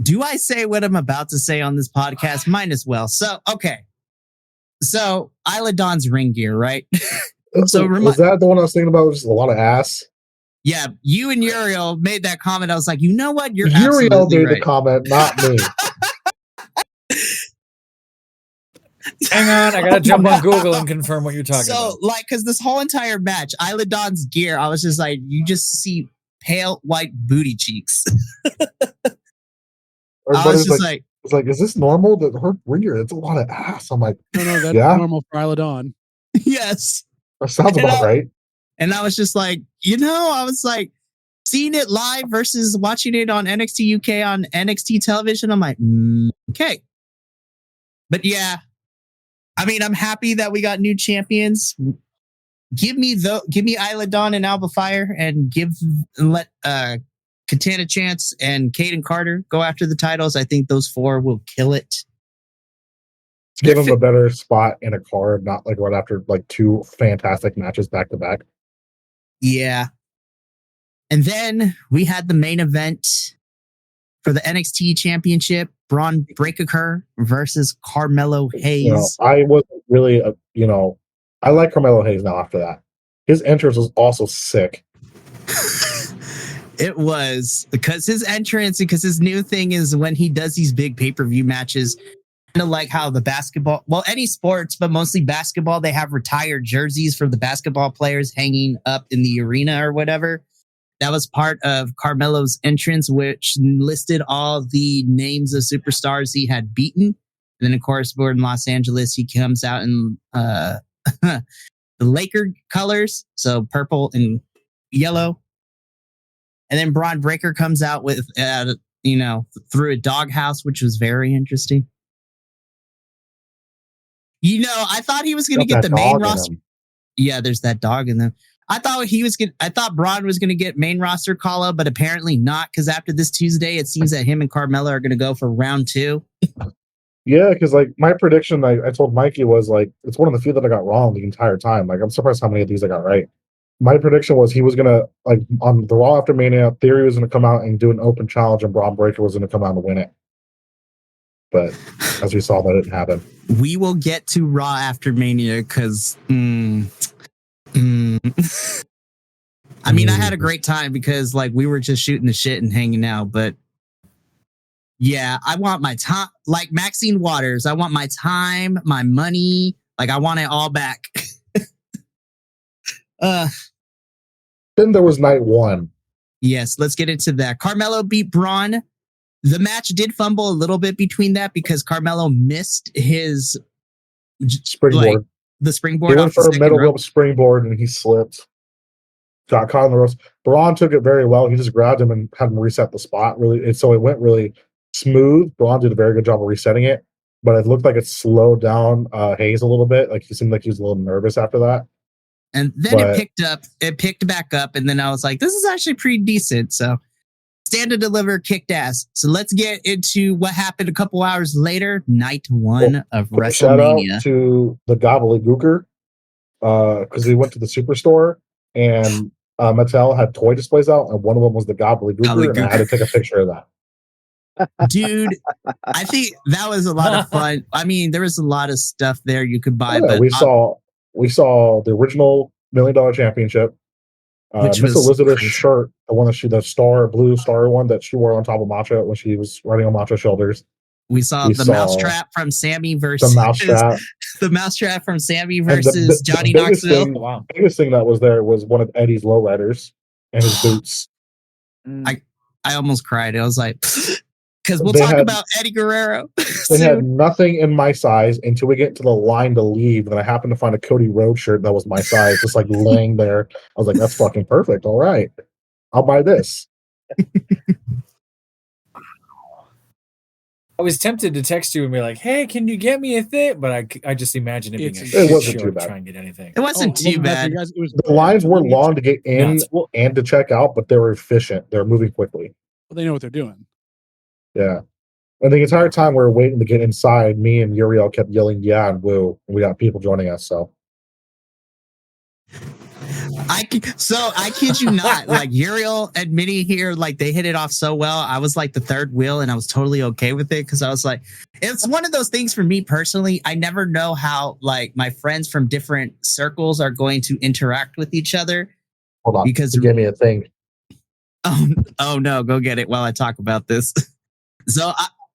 Do I say what I'm about to say on this podcast? Might as well. So, okay. So, Isla Dawn's ring gear, right? Was that the one I was thinking about? Just a lot of ass. Yeah, you and Uriel made that comment. I was like, you know what? You're Uriel absolutely made right. the comment, not me. Hang on, I gotta jump on Google and confirm what you're talking about. So, like, because this whole entire match, Isla Dawn's gear, I was just like, you just see pale white booty cheeks. I was just like, it's like, is this normal? That her ring gear, it's a lot of ass. I'm like, no, that's normal for Isla Dawn. Yes. That sounds about right. And I was just like, I was like, seeing it live versus watching it on NXT UK on NXT television, I'm like, okay. But yeah, I mean, I'm happy that we got new champions. Give me Isla Dawn and Alba Fire, and let Katana Chance and Kaden Carter go after the titles. I think those four will kill it. Give them a better spot in a card, not like right after like two fantastic matches back to back. Yeah. And then we had the main event for the NXT Championship, Braun Breaker versus Carmelo Hayes. I wasn't really, I like Carmelo Hayes now after that. His entrance was also sick. It was because his his new thing is when he does these big pay-per-view matches, kind of like how the basketball, well, any sports, but mostly basketball, they have retired jerseys for the basketball players hanging up in the arena or whatever. That was part of Carmelo's entrance, which listed all the names of superstars he had beaten. And then, of course, we're in Los Angeles. He comes out in the Laker colors, so purple and yellow. And then Braun Breaker comes out with, through a doghouse, which was very interesting. I thought he was going to get the main roster. Yeah, there's that dog in them. I thought Braun was going to get main roster call up, but apparently not, because after this Tuesday, it seems that him and Carmelo are going to go for round 2. Yeah, because like my prediction, I told Mikey was like, it's one of the few that I got wrong the entire time. Like, I'm surprised how many of these I got right. My prediction was he was going to, like, on the Raw After Mania, Theory was going to come out and do an open challenge, and Braun Breaker was going to come out and win it. But as we saw, that didn't happen. We will get to Raw After Mania because, I mean, I had a great time because, like, we were just shooting the shit and hanging out. But yeah, I want my time, like Maxine Waters. I want my time, my money. Like, I want it all back. Then there was night 1. Yes, let's get into that. Carmelo beat Braun. The match did fumble a little bit between that because Carmelo missed his springboard. The springboard. He went for a middle rope springboard and he slipped. Got caught on the ropes. Braun took it very well. He just grabbed him and had him reset the spot. So it went really smooth. Braun did a very good job of resetting it, but it looked like it slowed down Hayes a little bit. Like he seemed like he was a little nervous after that. And then it picked back up, and then I was like, this is actually pretty decent. So Stand to Deliver kicked ass. So let's get into what happened a couple hours later, night 1 of WrestleMania. Shout out to the Gobbledygooker, because we went to the Superstore, and Mattel had toy displays out, and one of them was the Gobbledygooker, and I had to take a picture of that. Dude, I think that was a lot of fun. I mean, there was a lot of stuff there you could buy. Yeah, but we saw the original $1 Million Championship. Miss Elizabeth's shirt, the one that the blue star one that she wore on top of Macho when she was riding on Macho's shoulders. We saw the mousetrap from Sammy versus the mousetrap from Sammy versus Johnny Knoxville. The biggest thing that was there was one of Eddie's lowriders and his boots. I almost cried. I was like, because we'll talk about Eddie Guerrero. They had nothing in my size until we get to the line to leave. Then I happened to find a Cody Rhodes shirt that was my size, just like laying there. I was like, that's fucking perfect. All right, I'll buy this. I was tempted to text you and be like, "Hey, can you get me a thing?" But I just imagine it being it wasn't too bad. Try and get anything. It wasn't too bad. The lines were long to get in and to check out, but they were efficient. They were moving quickly. Well, they know what they're doing. Yeah. And the entire time we were waiting to get inside, me and Uriel kept yelling, yeah, and woo. And we got people joining us, so. I kid you not. Like Uriel and Minnie here, like they hit it off so well. I was like the third wheel, and I was totally okay with it because I was like, it's one of those things for me personally. I never know how like my friends from different circles are going to interact with each other. Hold on, because you gave me a thing. Oh no, go get it while I talk about this.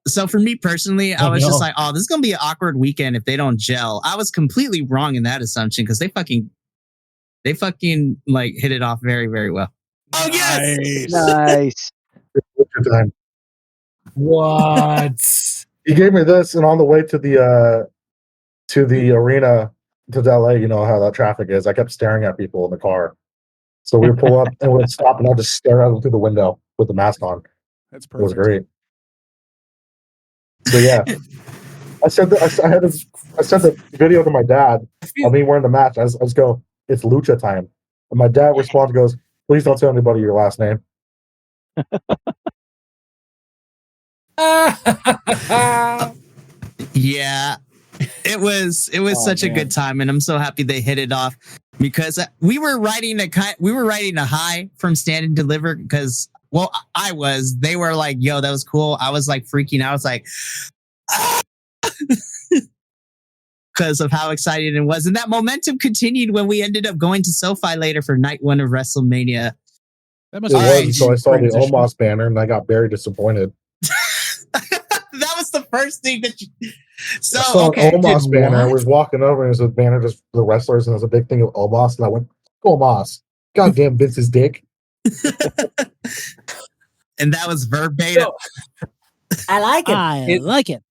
So for me personally, I was just like, oh, this is gonna be an awkward weekend if they don't gel. I was completely wrong in that assumption because they fucking like hit it off very, very well. Oh yes, Nice. Time. What? He gave me this, and on the way to the arena to LA, you know how that traffic is. I kept staring at people in the car. So we would pull up and we'd stop, and I'll just stare at them through the window with the mask on. That's It was perfect. great. So yeah, I sent the video to my dad of me wearing the match. I just go, it's lucha time, and my dad responds, goes, please don't tell anybody your last name. yeah. It was such a good time, and I'm so happy they hit it off because we were riding a high from Stand and Deliver because they were like, yo, that was cool. I was like freaking out. I was like, because of how excited it was. And that momentum continued when we ended up going to SoFi later for night one of WrestleMania. That It was until I saw the Omos banner, and I got very disappointed. That was the first thing that you... So, I saw okay. an Omos banner. I was walking over, and there's a banner just for the wrestlers, and there's a big thing of Omos, and I went, Omos. Goddamn Vince's dick. And that was verbatim. I like it. I like it.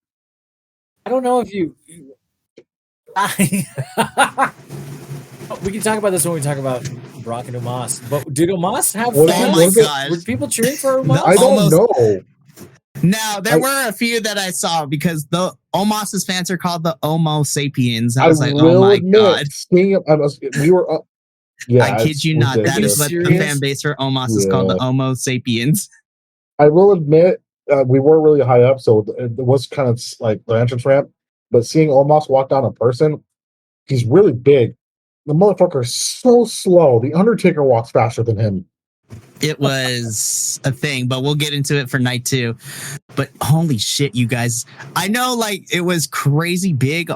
I don't know if you. We can talk about this when we talk about Brock and Omos. But did Omos have What- fans? Oh my God. Were people cheering for Omos? I don't know. Now, there were a few that I saw because the Omos's fans are called the Homo sapiens. I was like, oh will my admit, God. We were up. Yeah, I kid it's you not. That ridiculous. is what the Serious? fan base for Omos is called, the Homo sapiens. I will admit, we were really high up, so it was kind of like the entrance ramp. But seeing Omos walk down in person, he's really big. The motherfucker is so slow. The Undertaker walks faster than him. It was a thing, but we'll get into it for night two. But holy shit, you guys. I know like it was crazy big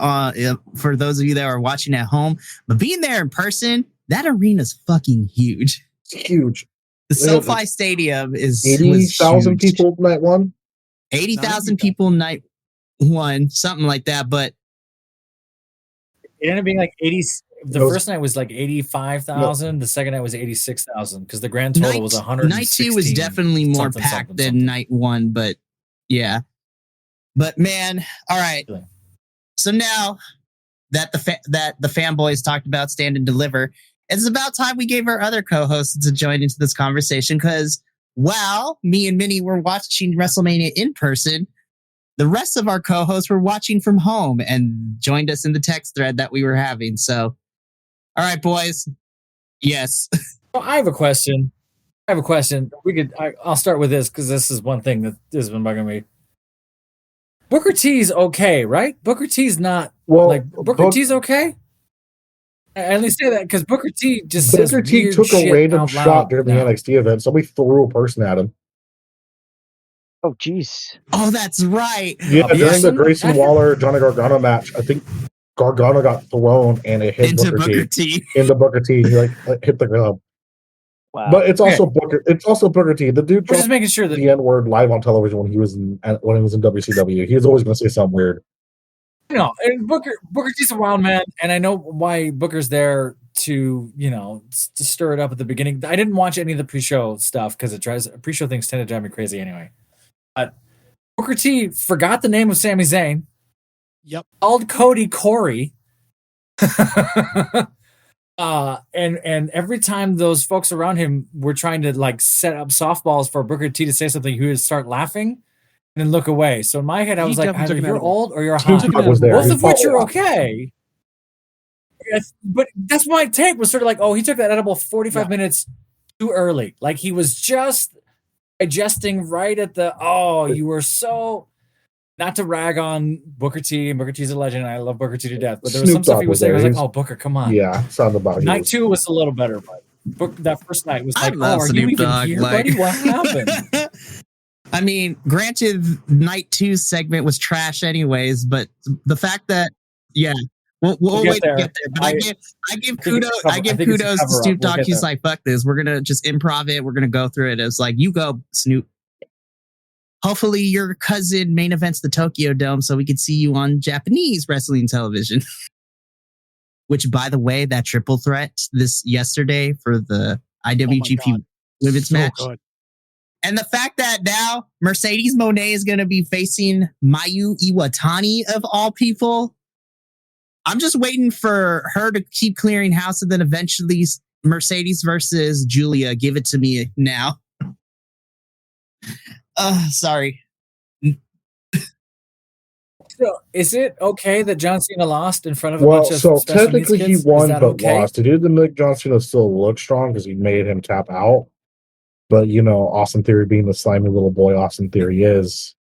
for those of you that are watching at home, but being there in person, that arena's fucking huge. It's huge. The SoFi Stadium is 80,000 people night one. 80,000 people night one, something like that. But It ended up being like 80. The It was- first night was like 85,000. The second night was 86,000 because the grand total was 100. night two was definitely more packed than night one, but yeah. But man, all right. So now that the fanboys talked about Stand and Deliver, it's about time we gave our other co-hosts to join into this conversation because while me and Minnie were watching WrestleMania in person, the rest of our co-hosts were watching from home and joined us in the text thread that we were having. So, all right, boys. Yes. Well, I have a question. I'll start with this because this is one thing that has been bugging me. Booker T's okay, right? Booker T's not Booker T's okay. I only say that because Booker T just says Booker T weird took a shit random out loud shot during the now. NXT event. Somebody threw a person at him. Oh, jeez. Oh, that's right. Yeah, during the Grayson? Grayson Waller Johnny Gargano match, I think Gargano got thrown and it hit Into Booker T. T. Into Booker T. He like hit the ground. Wow. But it's also Booker. It's also Booker T. The dude We're just dropped making sure that the N word live on television when he was in WCW. He was always going to say something weird. and Booker T's a wild man, and I know why Booker's there to to stir it up at the beginning. I didn't watch any of the pre-show stuff because pre-show things tend to drive me crazy anyway. But Booker T forgot the name of Sami Zayn. Yep. Called Cody Corey. And every time those folks around him were trying to like set up softballs for Booker T to say something, he would start laughing and then look away. So in my head, I He was like, definitely either took an you're edible. old or you're hot. Tupac was there. Both He of which fought are a lot. okay. Yes, but that's my take was sort of like, oh, he took that edible 45 Yeah. minutes too early. Like he was just digesting right at you were so, not to rag on Booker T, and Booker T's a legend, and I love Booker T to death, but there was Snoop some stuff Dogg he was was saying, I was there. like, oh, Booker, come on. Yeah, sound about Night two was a little better, but that first night was I like, love are you Snoop even Dogg, here, like- buddy? What happened? I mean, granted, night 2 segment was trash, anyways. But the fact that, yeah, we'll get wait to there. get there. But I give think it's kudos. a I give think it's a kudos to cover-up. Snoop We'll Dogg. get He's there. like, fuck this. We're gonna just improv it. We're gonna go through it. It's like, you go, Snoop. Hopefully, your cousin main events the Tokyo Dome, so we can see you on Japanese wrestling television. Which, by the way, that triple threat yesterday for the IWGP Women's So match. good. And the fact that now Mercedes Moné is going to be facing Mayu Iwatani of all people. I'm just waiting for her to keep clearing house and then eventually Mercedes versus Julia. Give it to me now. Sorry. So, is it okay that John Cena lost in front of a Well, bunch of so special needs technically he kids? won Is that but okay? lost. He did make John Cena still look strong because he made him tap out. But Austin Theory being the slimy little boy Austin Theory is.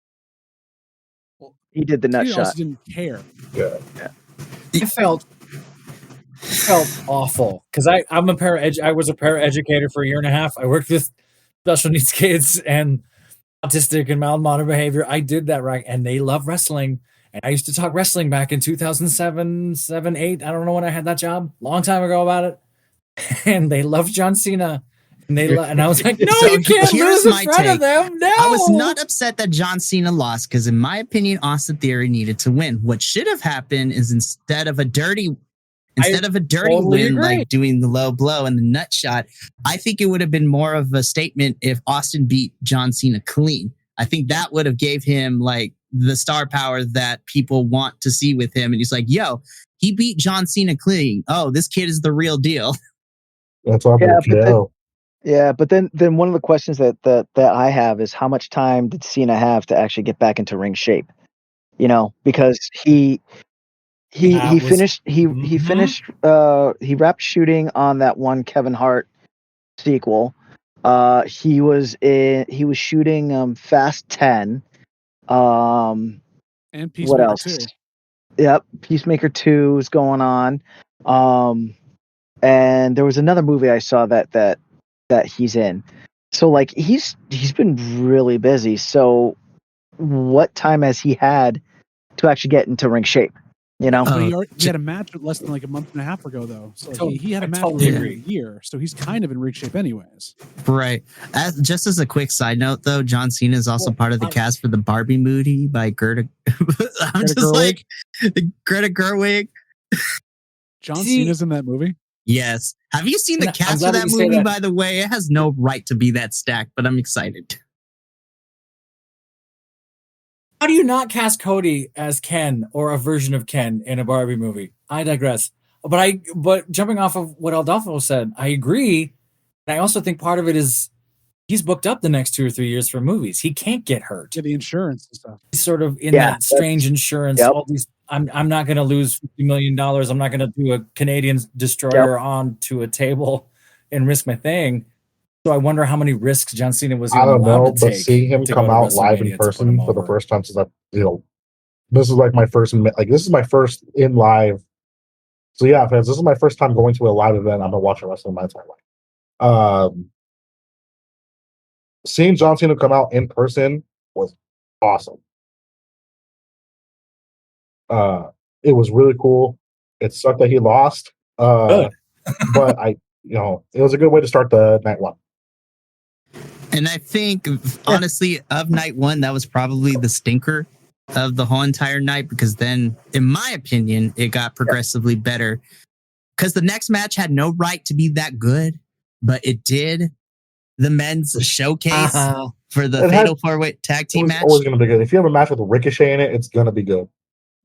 He did the nut He shot. also didn't care. Yeah. It felt awful because I was a paraeducator for a year and a half. I worked with special needs kids and autistic and mild modern behavior. I did that right, and they love wrestling. And I used to talk wrestling back in 2007, 8. I don't know when I had that job, long time ago about it. And they loved John Cena. And and I was like, no, So you can't here's lose in my front take. of them. No, I was not upset that John Cena lost because, in my opinion, Austin Theory needed to win. What should have happened is instead of a dirty totally win, agree. like doing the low blow and the nut shot, I think it would have been more of a statement if Austin beat John Cena clean. I think that would have gave him like the star power that people want to see with him. And he's like, yo, he beat John Cena clean. Oh, this kid is the real deal. That's all Yeah, for KO. But then one of the questions that I have is how much time did Cena have to actually get back into ring shape? Because he finished he wrapped shooting on that one Kevin Hart sequel. He was shooting Fast 10. And Peacemaker What else? 2. Yep, Peacemaker 2 is going on. And there was another movie I saw that he's in. So like he's been really busy. So what time has he had to actually get into ring shape? But he had a match less than like a month and a half ago, though. So he had a match totally in a agree. year. So he's kind of in ring shape anyways. Right. Just as a quick side note, though, John Cena is also part of the cast for the Barbie movie by Greta. Greta like Greta Gerwig. John Cena's in that movie. Yes. Have you seen the I'm cast glad for that that you say movie? that. By the way, it has no right to be that stacked, but I'm excited. How do you not cast Cody as Ken or a version of Ken in a Barbie movie? I digress. But jumping off of what Adolfo said, I agree. And I also think part of it is he's booked up the next 2 or 3 years for movies. He can't get hurt. Yeah, the insurance and stuff. He's sort of in that strange insurance. Yep. All these, I'm not going to lose $50 million. I'm not going to do a Canadian destroyer onto a table and risk my thing. So I wonder how many risks John Cena was I even don't allowed know, to but take. seeing him to come go to out live WrestleMania in to put person him for the over. first time since this is like my first this is my first in live. So yeah, fans, this is my first time going to a live event. I'm gonna watch wrestling my entire life. Seeing John Cena come out in person was awesome. It was really cool. It sucked that he lost. But it was a good way to start the night one. And I think, honestly, of night one, that was probably the stinker of the whole entire night, because then, in my opinion, it got progressively better. Because the next match had no right to be that good, but it did. The men's showcase for the Fatal 4-Way Tag Team match. It's always going to be good. If you have a match with Ricochet in it, it's going to be good.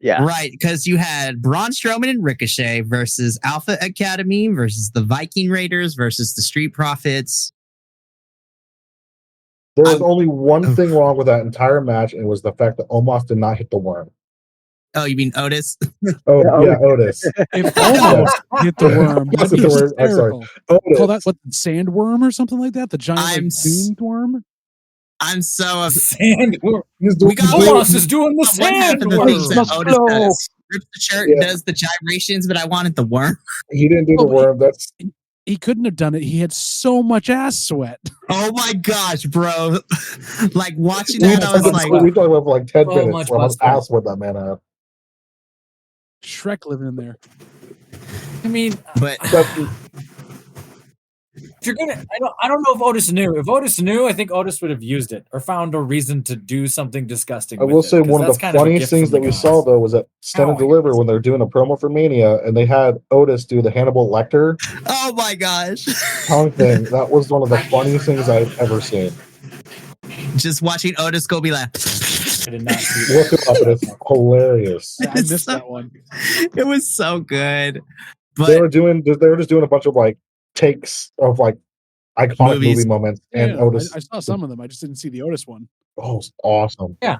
Yeah. Right, because you had Braun Strowman and Ricochet versus Alpha Academy versus the Viking Raiders versus the Street Profits. There was only one thing wrong with that entire match, and it was the fact that Omos did not hit the worm. Oh, you mean Otis? Otis. If Omos hit the worm, Yes, that'd be hit the worm. I'm sorry. hysterical. Otis. Call that sandworm or something like that? The giant doomed worm? I'm so sandworm. Omos is doing the one half of the things that sandworm. Otis does. Rips the shirt and does the gyrations, but I wanted the worm. He didn't do the worm. he couldn't have done it. He had so much ass sweat. Oh my gosh, bro! Like watching We that, I was talked like, we talked about for like 10 So minutes. much Where I was butt asked what that man had. Shrek living in there. I mean, but if you're gonna, I don't know if Otis knew. If Otis knew, I think Otis would have used it or found a reason to do something disgusting. I will say one of the funniest things that we saw though was at Stand and Deliver when they're doing a promo for Mania, and they had Otis do the Hannibal Lecter oh my gosh, tongue thing. That was one of the funniest things I've ever seen. just watching Otis go be like, I did not see Look it up, it's hilarious. Yeah, I missed that one. it was so good. But They were just doing a bunch of like takes of like iconic movie moments, and Yeah, Otis. I saw some of them. I just didn't see the Otis one. Oh, it's awesome. I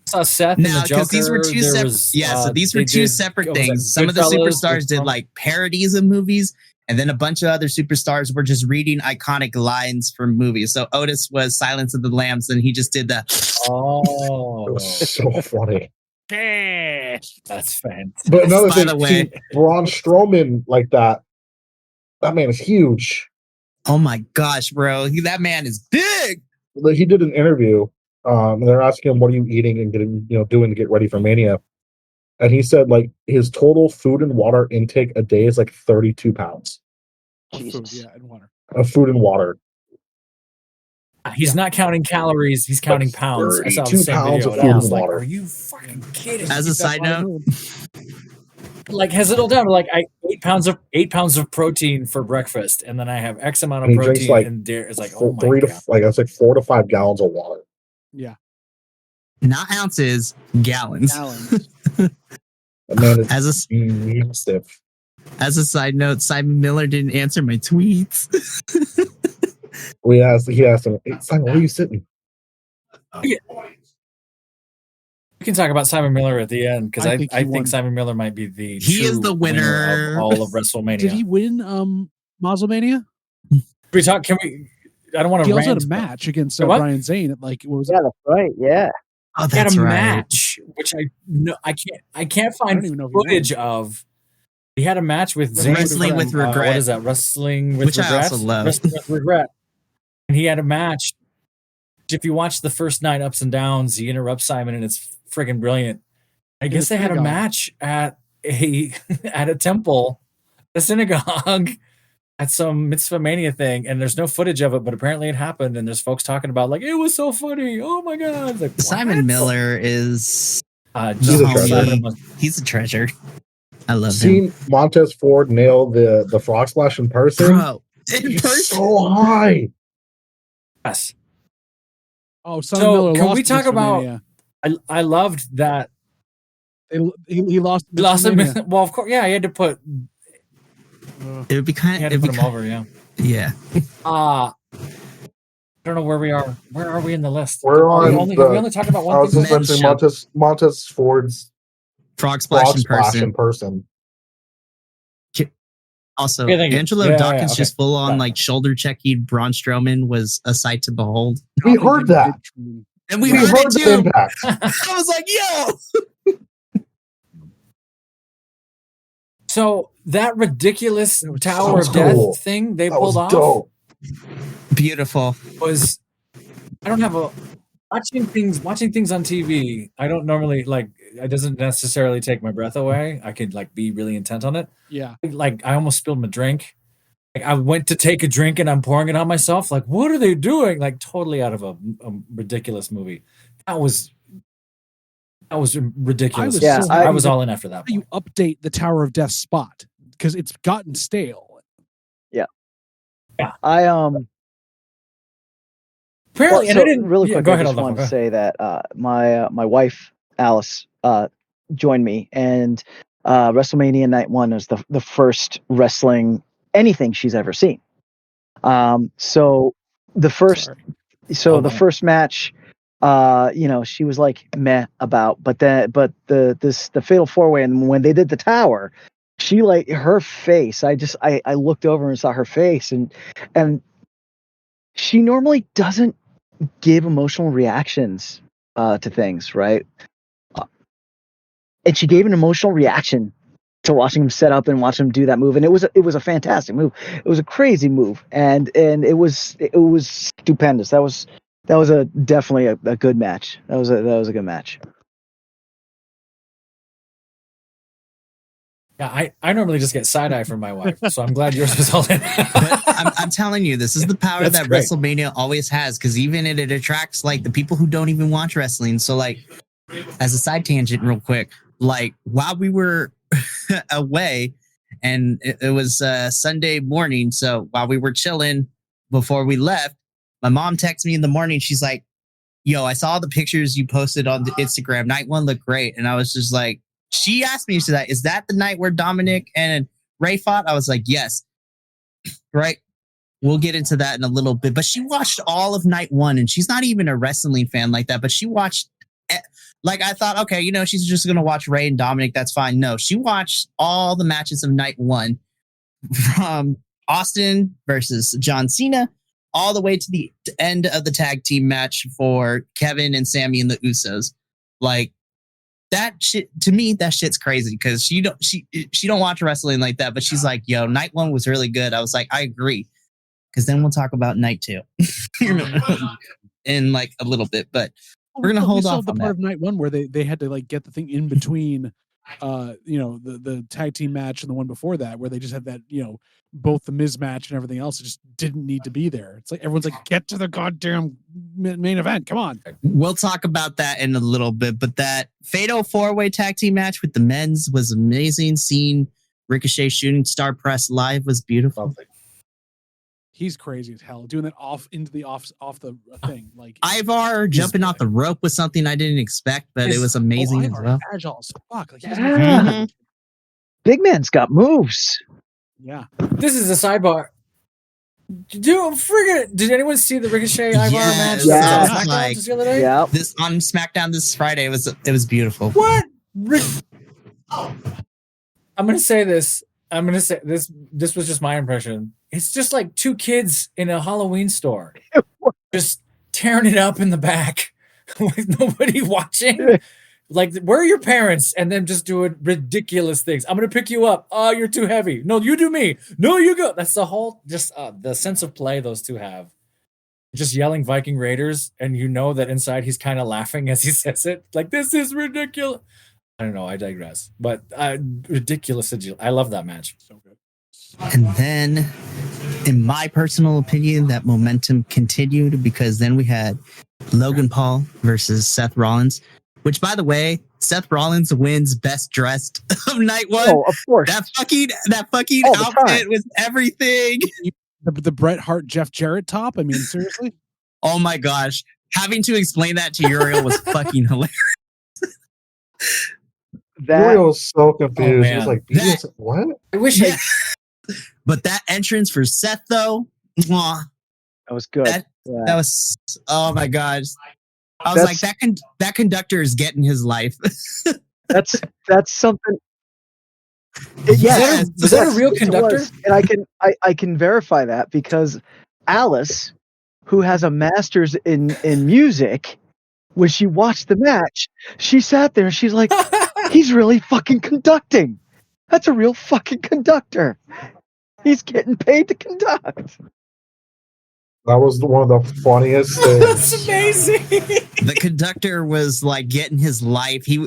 saw Seth and no, the Joker. because these were two There separate. was, So these were they two did- separate what was things. it, Some of the Goodfellas superstars with did Trump? like parodies of movies, and then a bunch of other superstars were just reading iconic lines from movies. So Otis was Silence of the Lambs, and he just did the. It Oh, was so funny. that's fantastic. But another By thing, the way- see, Braun Strowman like that. That man is huge. Oh my gosh, bro! That man is big. Like, he did an interview. And they're asking him, "What are you eating and doing to get ready for Mania?" And he said, like, his total food and water intake a day is like 32 pounds Of food, Jesus. yeah, and water. of food and water. He's not counting calories. He's counting pounds. I saw the 32 same pounds video. of And food I was and like, water. "Are you fucking kidding?" As a Keep that side water note, moving. Like, has it all down to like 8 pounds of protein for breakfast, and then I have X amount of And he drinks, protein, like, and there it's like, oh my Three to god. like I was like 4 to 5 gallons of water. Yeah, not ounces, gallons. gallons. That man is As massive. a side note, Simon Miller didn't answer my tweets. He asked him, "Hey, Simon, where are you sitting?" We can talk about Simon Miller at the end because I I think he think won. Simon Miller might be the He is true the winner. of all of WrestleMania. Did he win Wrestlemania? We talk? Can we? I don't want He to also rant. had a match against What? Brian Zane at like what was it? Yeah, that's right. Yeah. Oh, He had that's a right. match, which I can't find don't even know if he won. footage of. He had a match with Zayn Wrestling from, with Regret. what is that? Wrestling with Which I Regret. also love. Wrestling with Regret. And he had a match. If you watch the first 9 ups and downs, he interrupts Simon, and it's friggin' brilliant. I guess they had a synagogue. match at a temple, a synagogue, at some Mitzvah Mania thing, and there's no footage of it, but apparently it happened, and there's folks talking about like it was so funny. Oh my god! Like, Simon what? Miller is He's a treasure. Simon was- he's a treasure. I love him. Seen Montez Ford nail the frog splash in person. Bro, in He's person. so high. yes. Oh, Simon So, Miller. can lost we at talk about- WrestleMania. I loved that. He lost. at He lost him. WrestleMania. Well, of course, yeah. He had to put. It would be He kind had of to put him over. Yeah. yeah. I don't know where we are. Where are we in the list? We're Are we on only, the- have we only talked about I one was thing? just mentioning Men's Montez Ford's Frog splash frog in splash person. in person. Also, Yeah, thank you. Angelo Yeah, Dawkins okay. just full on Right. like shoulder checking Braun Strowman was a sight to behold. We heard that. And we We heard it the too. impact. I was like, yo. So that ridiculous That was Tower so of Death cool. thing they That pulled was off dope. Beautiful. was. I don't have a watching things on TV. I don't normally like. It doesn't necessarily take my breath away. I could like be really intent on it. Yeah. Like I almost spilled my drink. Like I went to take a drink and I'm pouring it on myself. Like what are they doing? Like totally out of a ridiculous movie. That was ridiculous. I was so I was all in after that. How do you point. update the Tower of Death spot? Because it's gotten stale. I Apparently, and so I didn't really yeah, quick. Go I ahead, just Adolfo, wanted go to ahead. say that my wife Alice joined me, and WrestleMania Night 1 is the first wrestling anything she's ever seen. So the first Sorry. so Oh, the wow. first match, she was like meh about, but the fatal 4-way, and when they did the tower, she like her face. I looked over and saw her face, and she normally doesn't give emotional reactions to things, right? And she gave an emotional reaction to watching him set up and watch him do that move. And it was a fantastic move. It was a crazy move, and it was stupendous. That was definitely a good match. That was a good match. Yeah, I normally just get side eye from my wife, so I'm glad yours was all in. But I'm telling you, this is the power that great. WrestleMania always has, because even it attracts like the people who don't even watch wrestling. So like, as a side tangent, real quick, like while we were away, and it was Sunday morning, so while we were chilling before we left, my mom texted me in the morning. She's like, "Yo, I saw the pictures you posted on the Instagram. Night one looked great," and I was just like. She asked me, is that the night where Dominic and Ray fought? I was like, yes. Right. We'll get into that in a little bit. But she watched all of night one, and she's not even a wrestling fan like that. But she watched, like, I thought, okay, she's just going to watch Ray and Dominic. That's fine. No, she watched all the matches of night one, from Austin versus John Cena all the way to the end of the tag team match for Kevin and Sammy and the Usos. Like, that shit, to me, that shit's crazy, because she don't watch wrestling like that, but she's like, yo, night one was really good. I was like, I agree, because then we'll talk about night two in like a little bit, but we're gonna hold off the on part that. of night one where they had to like get the thing in between the tag team match and the one before that, where they just had that, both the Miz match and everything else. It just didn't need to be there. It's like everyone's like, get to the goddamn main event. Come on. We'll talk about that in a little bit, but that Fatal 4-Way tag team match with the men's was amazing. Seeing Ricochet shooting star press live was beautiful. He's crazy as hell, doing that off the thing. Like Ivar jumping off the rope was something I didn't expect, but it was amazing as well. Agile as fuck. Like, Big man's got moves. Yeah. This is a sidebar. Did anyone see the Ricochet Ivar match? Yeah. Like, just the other day? Yeah. this on SmackDown this Friday, it was beautiful. What? I'm gonna say this. This was just my impression. It's just like two kids in a Halloween store, just tearing it up in the back with nobody watching. Like, where are your parents? And then just doing ridiculous things. I'm going to pick you up. Oh, you're too heavy. No, you do me. No, you go. That's the whole, just the sense of play those two have. Just yelling Viking Raiders, and that inside he's kind of laughing as he says it. Like, this is ridiculous. I don't know. I digress. But ridiculous. I love that match. So good. And then, in my personal opinion, that momentum continued, because then we had Logan Paul versus Seth Rollins. Which, by the way, Seth Rollins wins best dressed of night one. Oh, of course. That fucking outfit was everything. The Bret Hart Jeff Jarrett top. I mean, seriously. Oh my gosh. Having to explain that to Uriel was fucking hilarious. Uriel was so confused. Oh, he was like, what? I wish But that entrance for Seth, though, mwah, That was good. that was, oh my gosh. I was like, that conductor is getting his life. That's something. Yes. Was that a real conductor? And I can verify that, because Alice, who has a master's in music, when she watched the match, she sat there and she's like, he's really fucking conducting. That's a real fucking conductor. He's getting paid to conduct. That was one of the funniest things. That's amazing. The conductor was like getting his life. He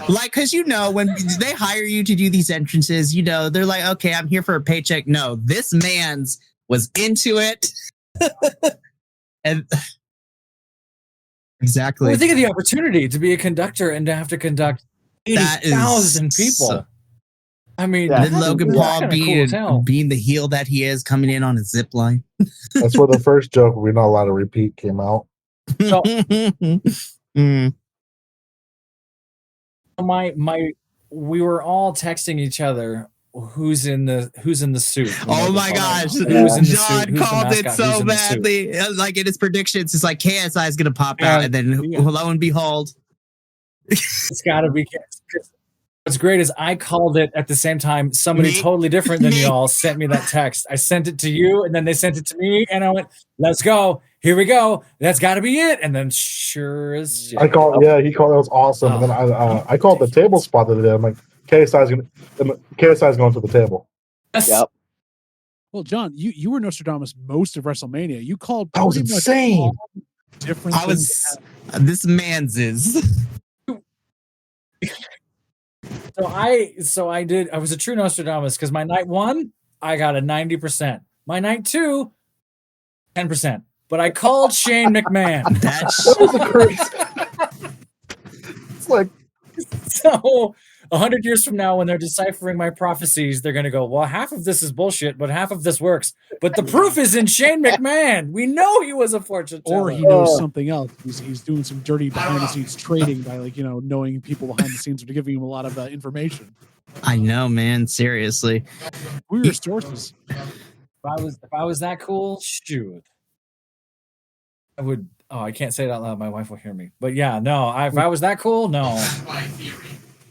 like, because when they hire you to do these entrances, they're like, okay, I'm here for a paycheck. No, this man's was into it. And exactly. Well, think of the opportunity to be a conductor and to have to conduct 80,000 people. So, I mean, then Logan Paul cool being the heel that he is, coming in on a zip line. That's where the first joke we're not allowed to repeat came out. So, Mm. we were all texting each other. Who's in the suit? Oh my gosh. Who's in the suit? John Who's the called it mascot? so Who's in the suit? badly. Like in his predictions, it's like KSI is going to pop out, and then lo and behold, It's got to be. What's great is I called it at the same time. Somebody totally different than y'all sent me that text. I sent it to you, and then they sent it to me, and I went, "Let's go. Here we go. That's got to be it." And then sure as shit. He called. That was awesome. And then I called the table spot the other day. I'm like, KSI's going to the table. Yes. Yep. Well, John, you were Nostradamus most of WrestleMania. You called That was pretty much insane. all different I things. was this man's is. So I was a true Nostradamus because my night 1, I got a 90%. My night 2, 10%. But I called Shane McMahon. That was a crazy. It's like, So 100 years from now, when they're deciphering my prophecies, they're going to go, well, half of this is bullshit, but half of this works. But the proof is in Shane McMahon. We know he was a fortune teller. Or he knows something else. He's doing some dirty behind the scenes trading by knowing people behind the scenes are giving him a lot of information. I know, man. Seriously. Who are your sources? If I was that cool, shoot. I would. Oh, I can't say it out loud. My wife will hear me. But yeah, no. If I was that cool, no.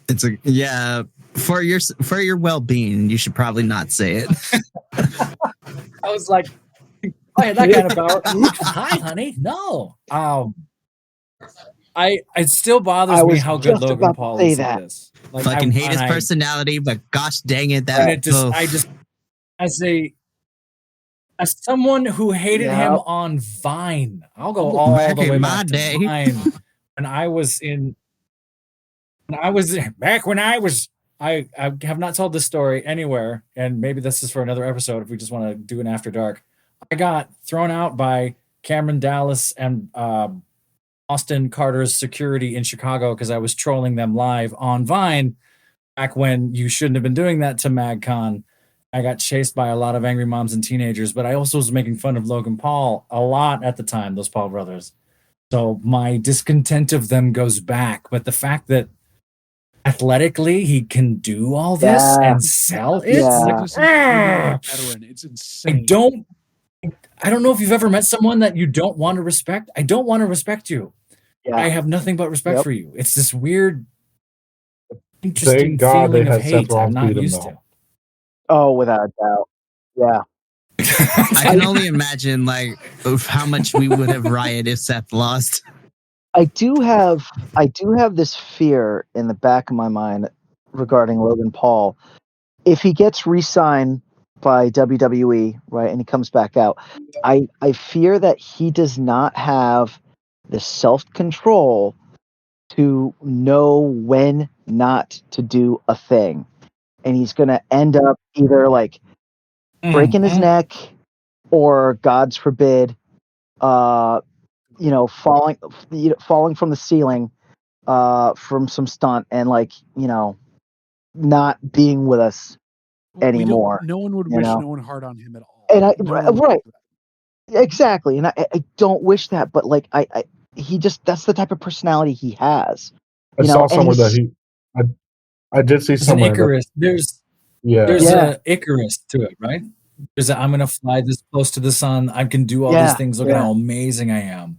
It's for your well-being, you should probably not say it. I was like, I had that kind of power. Hi, honey. No. It still bothers me how good Logan Paul is at this. Like, fucking hate his personality, but gosh dang it, as someone who hated him on Vine, I'll go all the way back to Vine. I have not told this story anywhere, and maybe this is for another episode if we just want to do an After Dark. I got thrown out by Cameron Dallas and Austin Carter's security in Chicago because I was trolling them live on Vine back when you shouldn't have been doing that to MagCon. I got chased by a lot of angry moms and teenagers, but I also was making fun of Logan Paul a lot at the time, those Paul brothers. So my discontent of them goes back. But the fact that athletically he can do all this and sell it, it's insane. I don't know if you've ever met someone that you don't want to respect. I don't want to respect you. Yeah. I have nothing but respect for you. It's this weird, interesting feeling of hate I'm not used to. Oh, without a doubt. Yeah. I can only imagine how much we would have rioted if Seth lost. I do have this fear in the back of my mind regarding Logan Paul. If he gets re-signed by WWE, right, and he comes back out, I fear that he does not have the self-control to know when not to do a thing. And he's going to end up either breaking his neck or, God forbid, falling from the ceiling from some stunt and not being with us anymore. No one would wish no one hard on him at all. And right, exactly. And I don't wish that, but he just, that's the type of personality he has. I saw somewhere that I did see somewhere. Icarus. There's an Icarus to it, right? There's I'm going to fly this close to the sun. I can do all these things. Look at how amazing I am.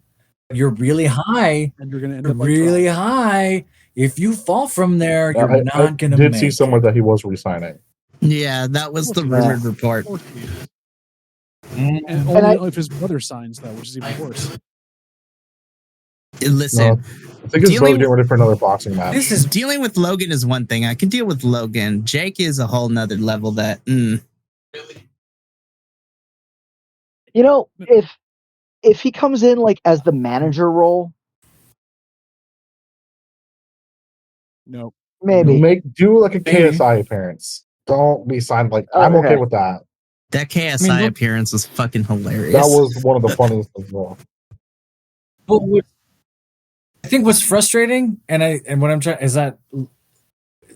You're really high, and you're going to end up really high. If you fall from there, you're not going to make it. I did see somewhere that he was resigning. Yeah, that was the rumored report. And only if his brother signs, though, which is even worse. Listen, I think his brother getting ready for another boxing match. Dealing with Logan is one thing. I can deal with Logan. Jake is a whole nother level. That if he comes in as the manager role, no, maybe do a KSI appearance. Don't be signed I'm okay with that. That KSI appearance was fucking hilarious. That was one of the funniest as well. But I think what's frustrating, and what I'm trying is that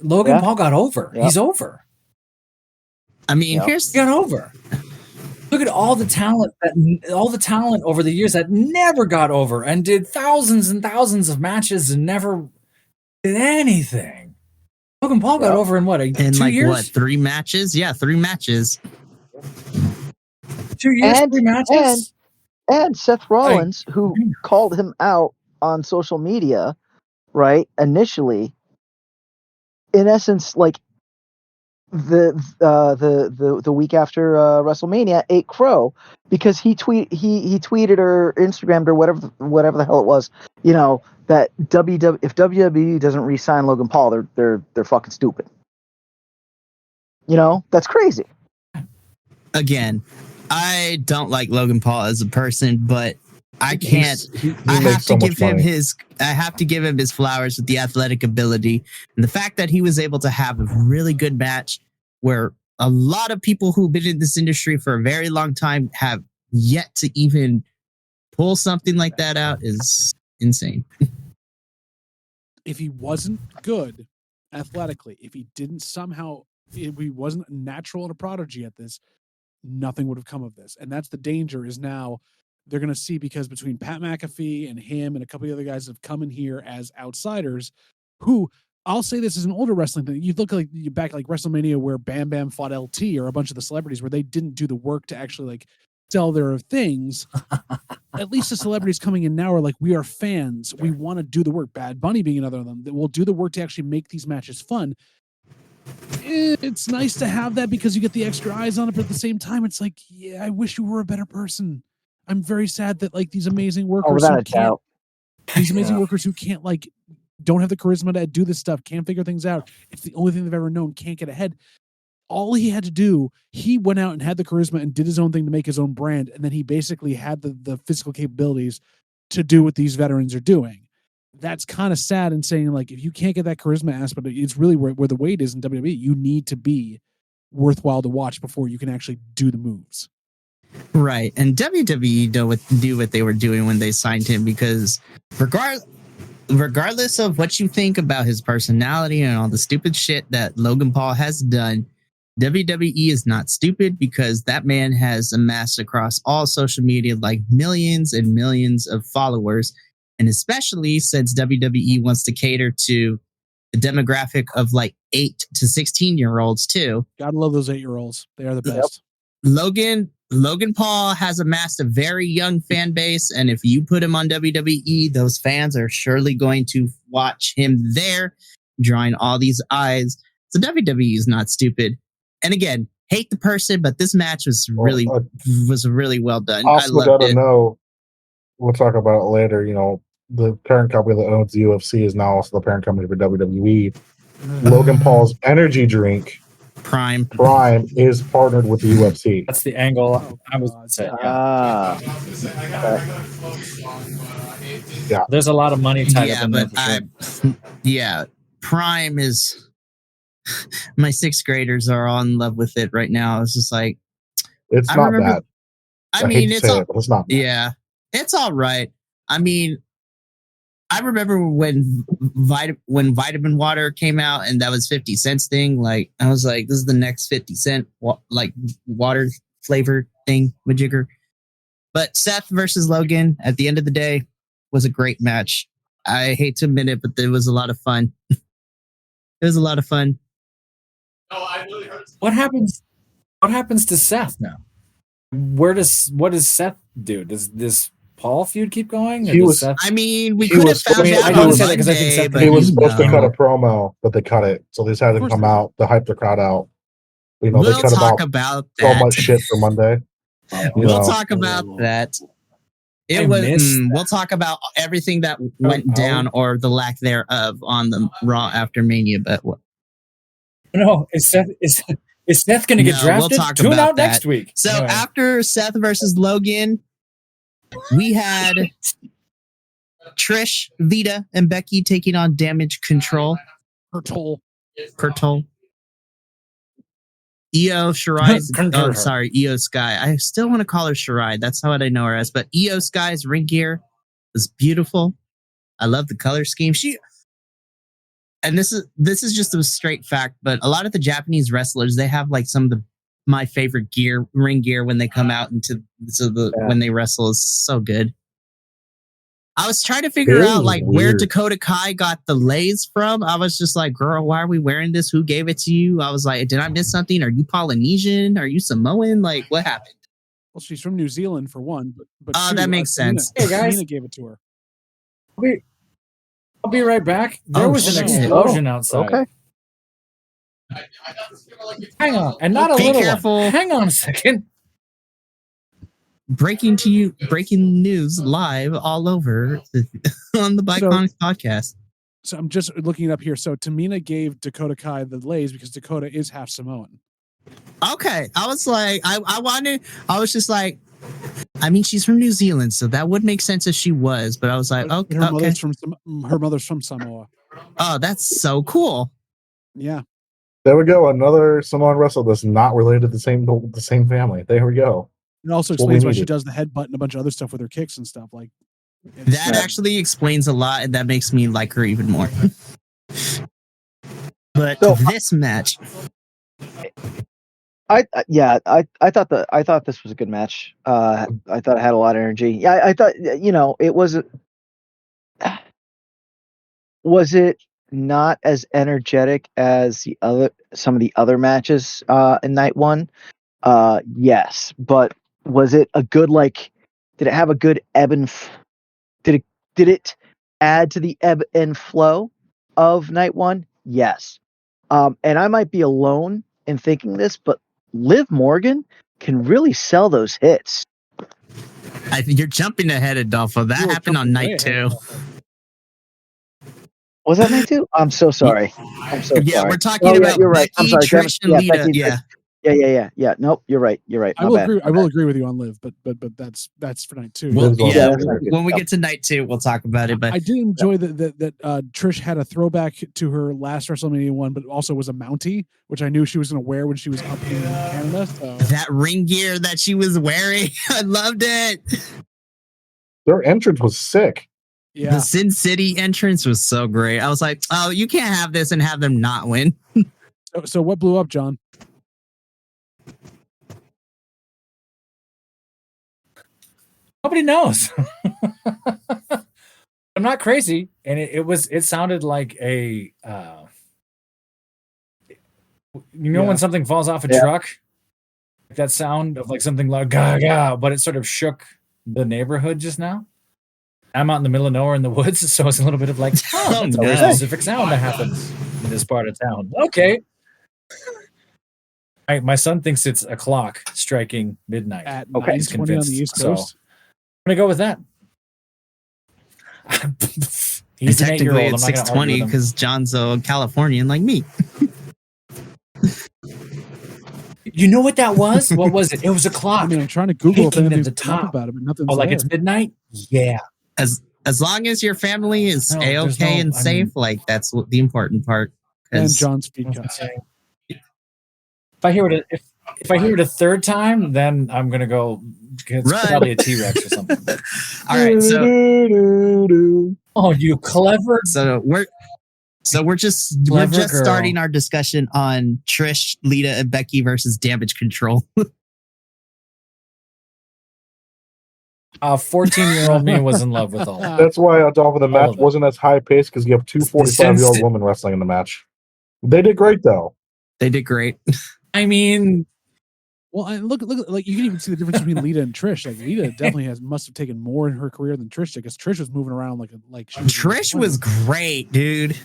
Logan Paul got over. Yep. He's over. I mean, he got over. Look at all the talent over the years that never got over and did thousands and thousands of matches and never did anything. Logan Paul got over in what? 2 years? What? 3 matches? Yeah, 3 matches. 2 years, 3 matches. And Seth Rollins, who called him out on social media, right? Initially, in essence, the week after WrestleMania, ate crow because he tweeted or Instagrammed or whatever the hell it was, that if WWE doesn't re-sign Logan Paul, they're fucking stupid. That's crazy. Again, I don't like Logan Paul as a person, but I can't. I have to give him his. I have to give him his flowers with the athletic ability and the fact that he was able to have a really good match where a lot of people who've been in this industry for a very long time have yet to even pull something like that out is insane. If he wasn't good athletically, if he didn't somehow, if he wasn't natural and a prodigy at this, nothing would have come of this. And that's the danger is now they're going to see, because between Pat McAfee and him and a couple of other guys have come in here as outsiders who, I'll say this is an older wrestling thing. You look like you back like WrestleMania where Bam Bam fought LT or a bunch of the celebrities where they didn't do the work to actually like sell their things. At least the celebrities coming in now are like, we are fans. We want to do the work. Bad Bunny being another of them that will do the work to actually make these matches fun. It's nice to have that because you get the extra eyes on it, but at the same time, it's like, yeah, I wish you were a better person. I'm very sad that like these amazing workers workers who can't like don't have the charisma to do this stuff, can't figure things out. It's the only thing they've ever known, can't get ahead. All he had to do, he went out and had the charisma and did his own thing to make his own brand, and then he basically had the physical capabilities to do what these veterans are doing. That's kind of sad and saying like, if you can't get that charisma aspect, it's really where the weight is in WWE. You need to be worthwhile to watch before you can actually do the moves. Right. And WWE do what they were doing when they signed him, because regardless of what you think about his personality and all the stupid shit that Logan Paul has done, WWE is not stupid, because that man has amassed across all social media like millions and millions of followers. And especially since WWE wants to cater to the demographic of like 8 to 16-year-olds too. Gotta love those 8-year-olds. They are the best. Logan Paul has amassed a very young fan base, and if you put him on WWE, those fans are surely going to watch him there, drawing all these eyes. So WWE is not stupid. And again, hate the person, but this match was really well done. Also, I loved it. Know, we'll talk about it later. The parent company that owns the UFC is now also the parent company for WWE. Logan Paul's energy drink, Prime, is partnered with the UFC. That's the angle I was saying. Yeah. There's a lot of money tied up in there. Prime is. My 6th graders are all in love with it right now. It's just like, it's not bad. I mean, it's not bad. Yeah, it's all right. I mean, I remember when vitamin water came out and that was 50 cents thing. Like, I was like, this is the next 50 cent like water flavor thing, majigger. But Seth versus Logan at the end of the day was a great match. I hate to admit it, but it was a lot of fun. It was a lot of fun. What happens to Seth now? What does Seth do? Does this Paul feud keep going? We could have found out on Monday, but he was supposed to cut a promo, but they cut it. So they just had to come out to hype the crowd out. They cut about so much shit for Monday. We'll talk about that. We'll talk about everything that went down or the lack thereof on the Raw after Mania. But what? No, is Seth going to get drafted? We'll talk Tune about out that next week. So anyway. After Seth versus Logan, we had Trish, Vita, and Becky taking on Damage Control. Kurtul. Io Shirai. Io Sky. I still want to call her Shirai. That's how I know her as. But Io Sky's ring gear was beautiful. I love the color scheme. And this is just a straight fact, but a lot of the Japanese wrestlers, they have like some of my favorite ring gear when they come out when they wrestle is so good. I was trying to figure out like where Dakota Kai got the lays from. I was just like, girl, why are we wearing this? Who gave it to you? I was like, did I miss something? Are you Polynesian? Are you Samoan? Like, what happened? Well, she's from New Zealand for one, but two, that makes sense. Hey guys, Tina gave it to her. I'll be right back. There was an explosion outside. Okay. Hang on, and not a little careful. One. Hang on a second. Breaking news live all over on the Bi-Conics podcast. So I'm just looking it up here. So Tamina gave Dakota Kai the lays because Dakota is half Samoan. Okay, I was like, I was just like, I mean, she's from New Zealand, so that would make sense if she was. But I was like, But okay, her mother's from Samoa. Oh, that's so cool. Yeah. There we go. Another Samoan wrestler that's not related to the same family. There we go. It also That's what we explains why she needed. does the headbutt and a bunch of other stuff with her kicks and stuff. Like That actually explains a lot, and that makes me like her even more. But So- this match, I thought this was a good match. I thought it had a lot of energy. Yeah, I thought it was. Was it not as energetic as some of the other matches in night one? Yes, but was it a good did it have a good ebb and did it add to the ebb and flow of night one? Yes. And I might be alone in thinking this, but Liv Morgan can really sell those hits. I think you're jumping ahead, Adolfo. That happened on night 2. Was that night 2? I'm so sorry. I'm so Yeah, sorry. we're talking about you're right. I'm Becky, sorry. Trish, and Lita. Becky, Yeah. Yeah. Nope, you're right. I will agree with you on Liv, but that's for night 2. Well, Yeah, when we get to night 2, we'll talk about it. But I did enjoy that Trish had a throwback to her last WrestleMania one, but also was a Mountie, which I knew she was going to wear when she was up in Canada. So. That ring gear that she was wearing, I loved it. Their entrance was sick. Yeah. The Sin City entrance was so great. I was like, oh, you can't have this and have them not win. So what blew up, John? Nobody knows. I'm not crazy, and it sounded like a when something falls off a truck, that sound of like something like gaga, but it sort of shook the neighborhood just now. I'm out in the middle of nowhere in the woods, so it's a little bit of like, that's a very specific sound that happens in this part of town. Okay. My son thinks it's a clock striking midnight. At He's 9:20 on the East Coast. So I'm gonna go with that. He's an 8-year-old. Technically, I'm it's not gonna argue 6:20 with him. because John's a Californian like me. You know what that was? What was it? It was a clock. I mean, I'm trying to Google if Taking anything's them to up top. about it, but nothing's Like there. it's midnight? Yeah. As long as your family is No, A-okay there's no- and I safe, mean- like that's the important part. And 'Cause- John's speed cuts. If I hear it, if I hear it a third time, then I'm gonna go. It's Run. probably a T-Rex or something. All right, Oh, you clever! so we're just Clever girl. starting our discussion on Trish, Lita, and Becky versus Damage Control. 14-year-old me was in love with all that. That's why Adolfo, the All match of it. wasn't as high paced because you have two 45-year-old women wrestling in the match. They did great though. They did great. I mean, Well, and look, like you can even see the difference between Lita and Trish. Like Lita definitely must have taken more in her career than Trish did, because Trish was moving around like she was Trish was great, dude.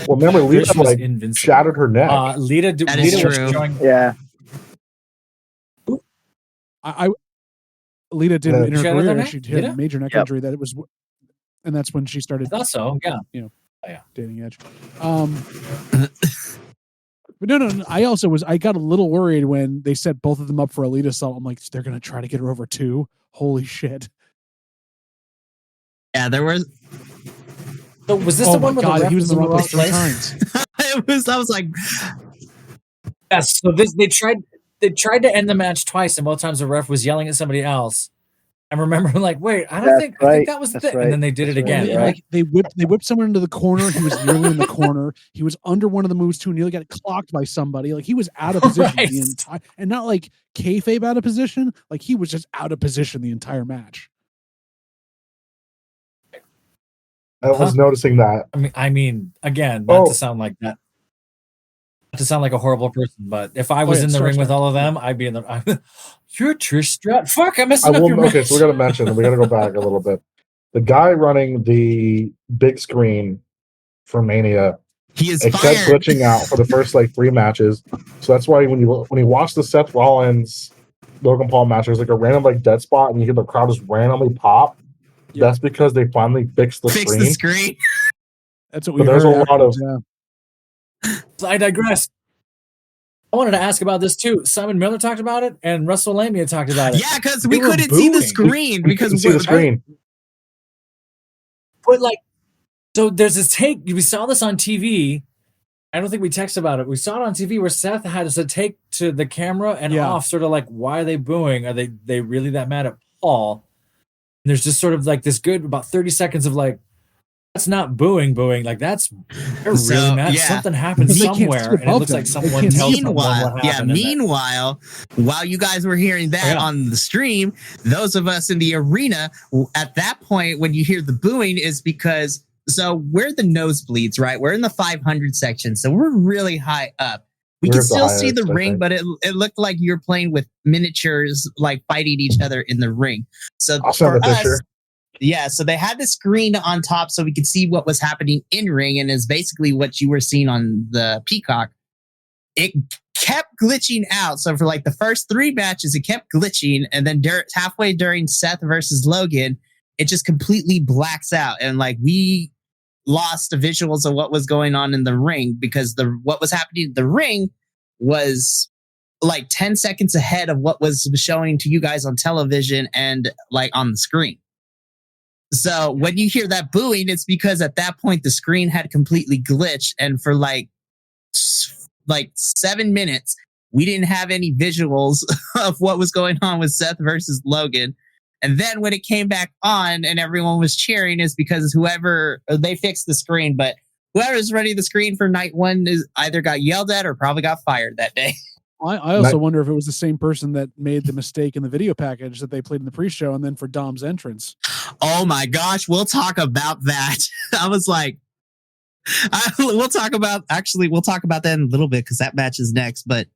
Well, remember Lita Trish was like invincible. shattered her neck. Lita, That is Lita was true. showing. Yeah. I Lita did Yeah. in her She had her career. neck? She had Lita? a major neck Yep. injury that it was, and that's when she started I thought so. Yeah. dating Edge. But no. I got a little worried when they set both of them up for a Lita assault. I'm like, they're gonna try to get her over too. Holy shit! Yeah, there was. So was this Oh the my one where god, the ref he was in the wrong place 3 place? times. It was. I was like, Yes. So they tried to end the match twice, and both times the ref was yelling at somebody else. I remember like, wait, I think that was That's the thing. right. And then they did it That's again, right. right? Like they whipped someone into the corner. He was nearly in the corner. He was under one of the moves too, nearly got clocked by somebody. Like he was out of position Right. the entire, and not like kayfabe out of position. Like he was just out of position the entire match. I was noticing that. I mean, again, not to sound like that, not to sound like a horrible person, but if I was in the ring with all of them, I'd be in the. You're Trish Stratus. Fuck, I'm messing up your match. Okay, so we got to mention. We got to go back a little bit. The guy running the big screen for Mania, he is it kept fired. glitching out for the first like 3 matches. So that's why when you watch the Seth Rollins Logan Paul match, there's like a random like dead spot, and you hear the crowd just randomly pop. Yeah. That's because they finally fixed the Fix screen. the screen. That's what But we there's heard. a lot of- afterwards, yeah. So I digress. I wanted to ask about this too. Simon Miller talked about it, and Wrestlemania talked about it. Yeah, because we couldn't see the screen We couldn't see the screen. But like, so there's this take. We saw this on TV. I don't think we texted about it. We saw it on TV where Seth had a take to the camera and off, sort of like, why are they booing? Are they really that mad at Paul? And there's just sort of like this good about 30 seconds of like, that's not booing. Like they're really mad. Yeah. Something happened somewhere, and it looks like someone tells someone what happened. Meanwhile, while you guys were hearing that on the stream, those of us in the arena, at that point, when you hear the booing, is because we're the nosebleeds, right? We're in the 500 section, so we're really high up. We can still see the ring, but it looked like you're playing with miniatures, like fighting each other in the ring. So for us, so they had the screen on top so we could see what was happening in ring, and is basically what you were seeing on the Peacock. It kept glitching out. So for like the first 3 matches, it kept glitching, and then halfway during Seth versus Logan, it just completely blacks out, and like we lost the visuals of what was going on in the ring, because what was happening in the ring was like 10 seconds ahead of what was showing to you guys on television and like on the screen. So when you hear that booing, it's because at that point the screen had completely glitched, and for like 7 minutes we didn't have any visuals of what was going on with Seth versus Logan. And then when it came back on and everyone was cheering, is because they fixed the screen, but whoever's running the screen for night 1 is either got yelled at or probably got fired that day. I also wonder if it was the same person that made the mistake in the video package that they played in the pre-show and then for Dom's entrance. Oh my gosh, we'll talk about that. I was like, we'll talk about that in a little bit, because that match is next. But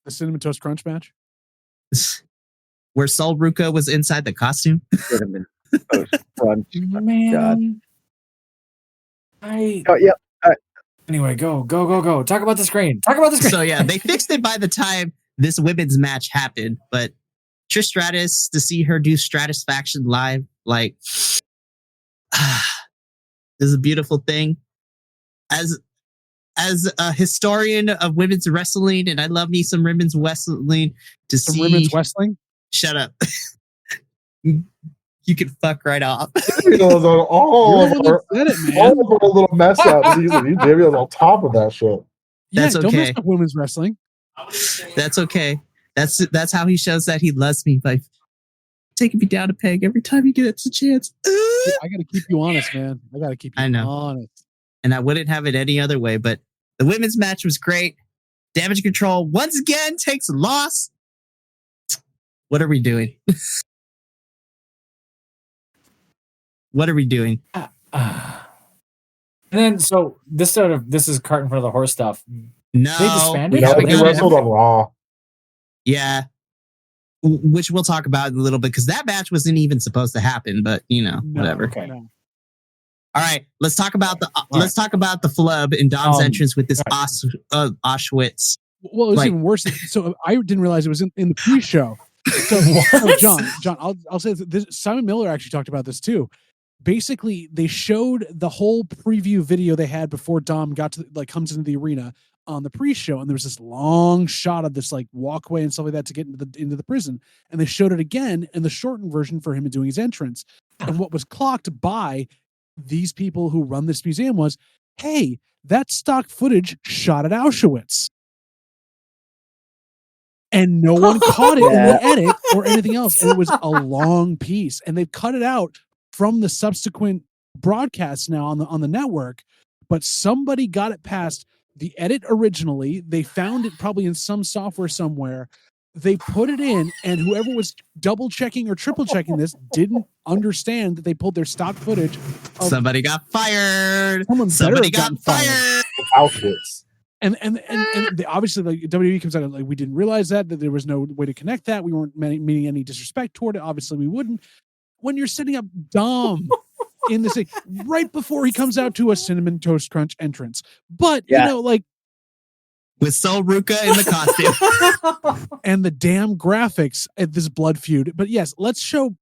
the Cinnamon Toast Crunch match? Where Sol Ruka was inside the costume. Cinnamon Toast Crunch. Man. Oh, yeah. All right. Anyway, go. Talk about the screen. So yeah, they fixed it by the time this women's match happened. But Trish Stratus, to see her do Stratisfaction live, like, is a beautiful thing. As a historian of women's wrestling, and I love me some women's wrestling, women's wrestling. Shut up. You can fuck right off. all of our little mess up season. JB was on top of that shit. That's okay. Don't mess up women's wrestling. That's okay. That's how he shows that he loves me, by taking me down a peg every time he gets a chance. I got to keep you honest, man. I got to keep you honest. And I wouldn't have it any other way. But the women's match was great. Damage Control once again takes a loss. What are we doing? What are we doing? And then, so this is cart in front of the horse stuff. No, they disbanded. They wrestled on Raw. Yeah, which we'll talk about in a little bit, because that match wasn't even supposed to happen. But whatever. Okay. No. All right, let's talk about the flub in Dom's entrance with this Auschwitz. Well, it was even worse. So I didn't realize it was in the pre-show. So John, I'll say this. Simon Miller actually talked about this too. Basically, they showed the whole preview video they had before Dom got to comes into the arena on the pre-show, and there was this long shot of this walkway and stuff like that to get into the prison, and they showed it again in the shortened version for him doing his entrance. And what was clocked by these people who run this museum was, hey, that stock footage shot at Auschwitz. And no one caught it in the edit or anything else. And it was a long piece. And they've cut it out from the subsequent broadcasts now on the network. But somebody got it past the edit originally. They found it probably in some software somewhere. They put it in, and whoever was double checking or triple checking this didn't understand that they pulled their stock footage. Somebody got fired. Somebody got fired. Auschwitz. And they obviously WWE comes out and we didn't realize that there was no way to connect that. We weren't meaning any disrespect toward it. Obviously, we wouldn't. When you're setting up Dom in this thing right before he comes out to a Cinnamon Toast Crunch entrance, but with Sol Ruka in the costume and the damn graphics at this blood feud. But yes, let's show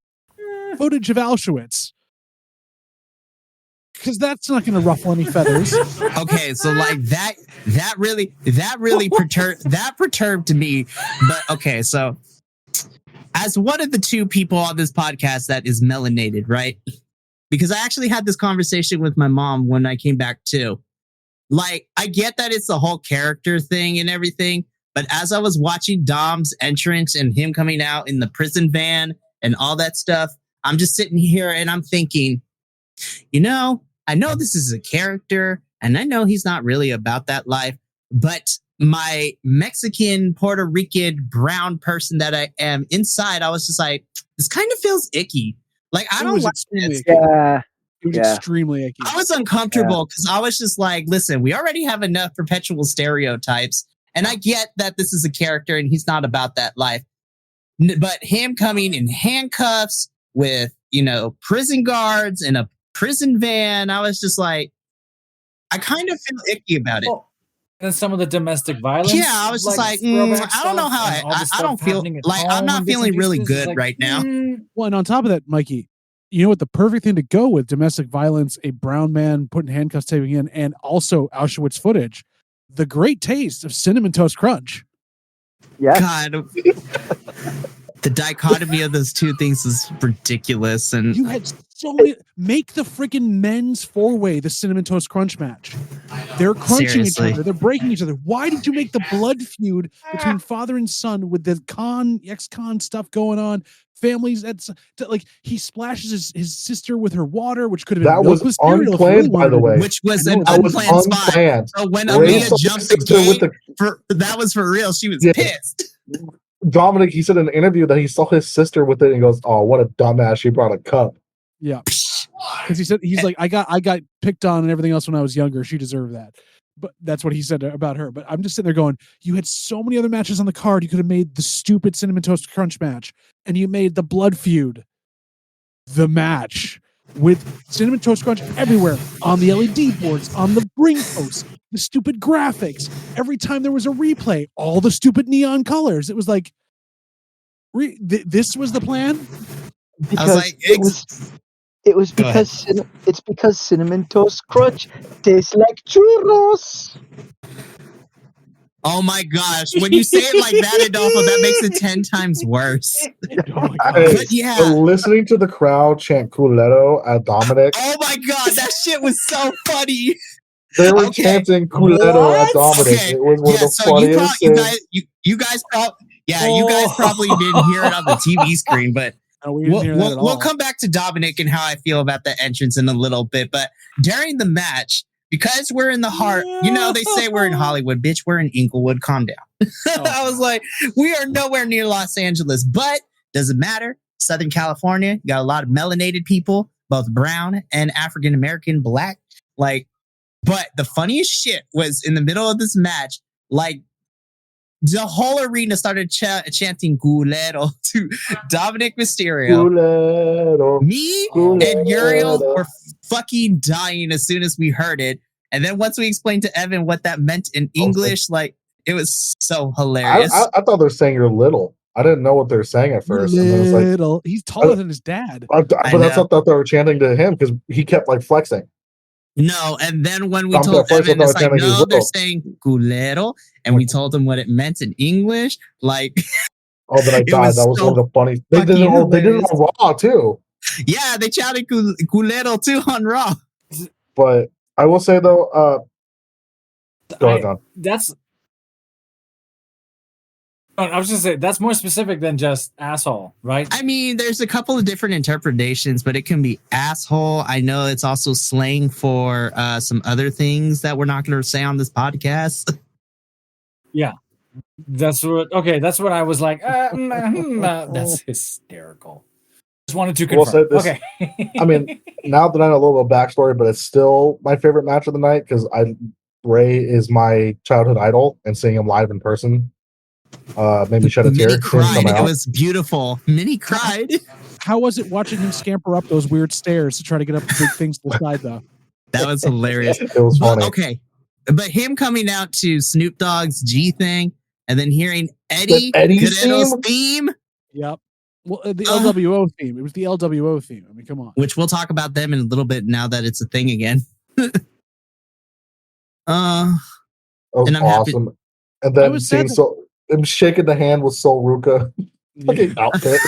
footage of Auschwitz. because that's not going to ruffle any feathers. Okay, so like that really perturbed me. But okay, so as one of the two people on this podcast that is melanated, right? Because I actually had this conversation with my mom when I came back too. Like, I get that it's the whole character thing and everything, but as I was watching Dom's entrance and him coming out in the prison van and all that stuff, I'm just sitting here and I'm thinking, I know this is a character and I know he's not really about that life, but my Mexican, Puerto Rican, brown person that I am inside, I was just like, this kind of feels icky. Like, I don't like this. Yeah. It was extremely icky. I was uncomfortable because I was just like, listen, we already have enough perpetual stereotypes. And I get that this is a character and he's not about that life. But him coming in handcuffs with, prison guards in a prison van, I was just like, I kind of feel icky about it. And some of the domestic violence. Yeah, I was just like, I don't know how I don't feel like I'm not feeling really good right now. Well, and on top of that, Mikey, you know what? The perfect thing to go with domestic violence, a brown man putting handcuffs, taping in, and also Auschwitz footage, the great taste of Cinnamon Toast Crunch. Yeah. God. The dichotomy of those two things is ridiculous. And you had so many. Make the freaking men's four-way the Cinnamon Toast Crunch match. They're crunching Seriously. each other. They're breaking each other. Why did you make the blood feud between father and son with the ex-con stuff going on? Families, like he splashes his sister with her water, which could have been that was unplanned, by the way. Which was an unplanned spot. So when Aaliyah jumped the gate, that was for real. She was pissed. Dominic, he said in an interview that he saw his sister with it and he goes, "Oh, what a dumbass! She brought a cup." Yeah, because he's like, I got picked on and everything else when I was younger. She deserved that. But that's what he said about her. But I'm just sitting there going, you had so many other matches on the card. You could have made the stupid Cinnamon Toast Crunch match, and you made the blood feud the match with Cinnamon Toast Crunch everywhere on the LED boards, on the ring posts, the stupid graphics. Every time there was a replay, all the stupid neon colors. It was like, this was the plan. Because I was like, it's because Cinnamon Toast Crunch tastes like churros. Oh my gosh. When you say it like that, Adolfo, that makes it 10 times worse. Oh my God. But yeah. Listening to the crowd chant Culeto at Dominic. Oh my God, that shit was so funny. They were chanting Culeto at Dominic. Okay. It was one of the funniest things. You guys probably didn't hear it on the TV screen, but we'll come back to Dominic and how I feel about the entrance in a little bit. But during the match, because we're in the heart, they say we're in Hollywood, bitch, we're in Inglewood. Calm down. I was like, we are nowhere near Los Angeles, but doesn't matter. Southern California, you got a lot of melanated people, both brown and African American, black. But the funniest shit was in the middle of this match, the whole arena started chanting Culero to Dominic Mysterio. Culero. Me and Uriel were fucking dying as soon as we heard it. And then once we explained to Evan what that meant in English, it was so hilarious. I thought they were saying you're little. I didn't know what they were saying at first. And then it was he's taller than his dad. But that's what they were chanting to him because he kept flexing. No, and then when we told Evan, it's like, no, they're saying culero, and we told him what it meant in English. Oh, then I died. That was one of the funny. They did it on Raw too. Yeah, they shouted culero too on Raw. But I will say though, go ahead, Don. I was just saying that's more specific than just asshole, right? I mean, there's a couple of different interpretations, but it can be asshole. I know it's also slang for some other things that we're not going to say on this podcast. Yeah, that's what I was like. That's hysterical. Just wanted to confirm. Okay. I mean, now that I know a little bit of backstory, but it's still my favorite match of the night because Ray is my childhood idol, and seeing him live in person made me shed a tear. Minnie cried. It was beautiful. Minnie cried. How was it watching him scamper up those weird stairs to try to get up the big things to the side, though? That was hilarious. It was funny. Okay. But him coming out to Snoop Dogg's G thing and then hearing Eddie Guerrero's theme. Yep. Well, the LWO theme. It was the LWO theme. I mean, come on. Which we'll talk about them in a little bit now that it's a thing again. That was and I'm awesome. happy. And then seeing him shaking the hand with Sol Ruka. Fucking outfit.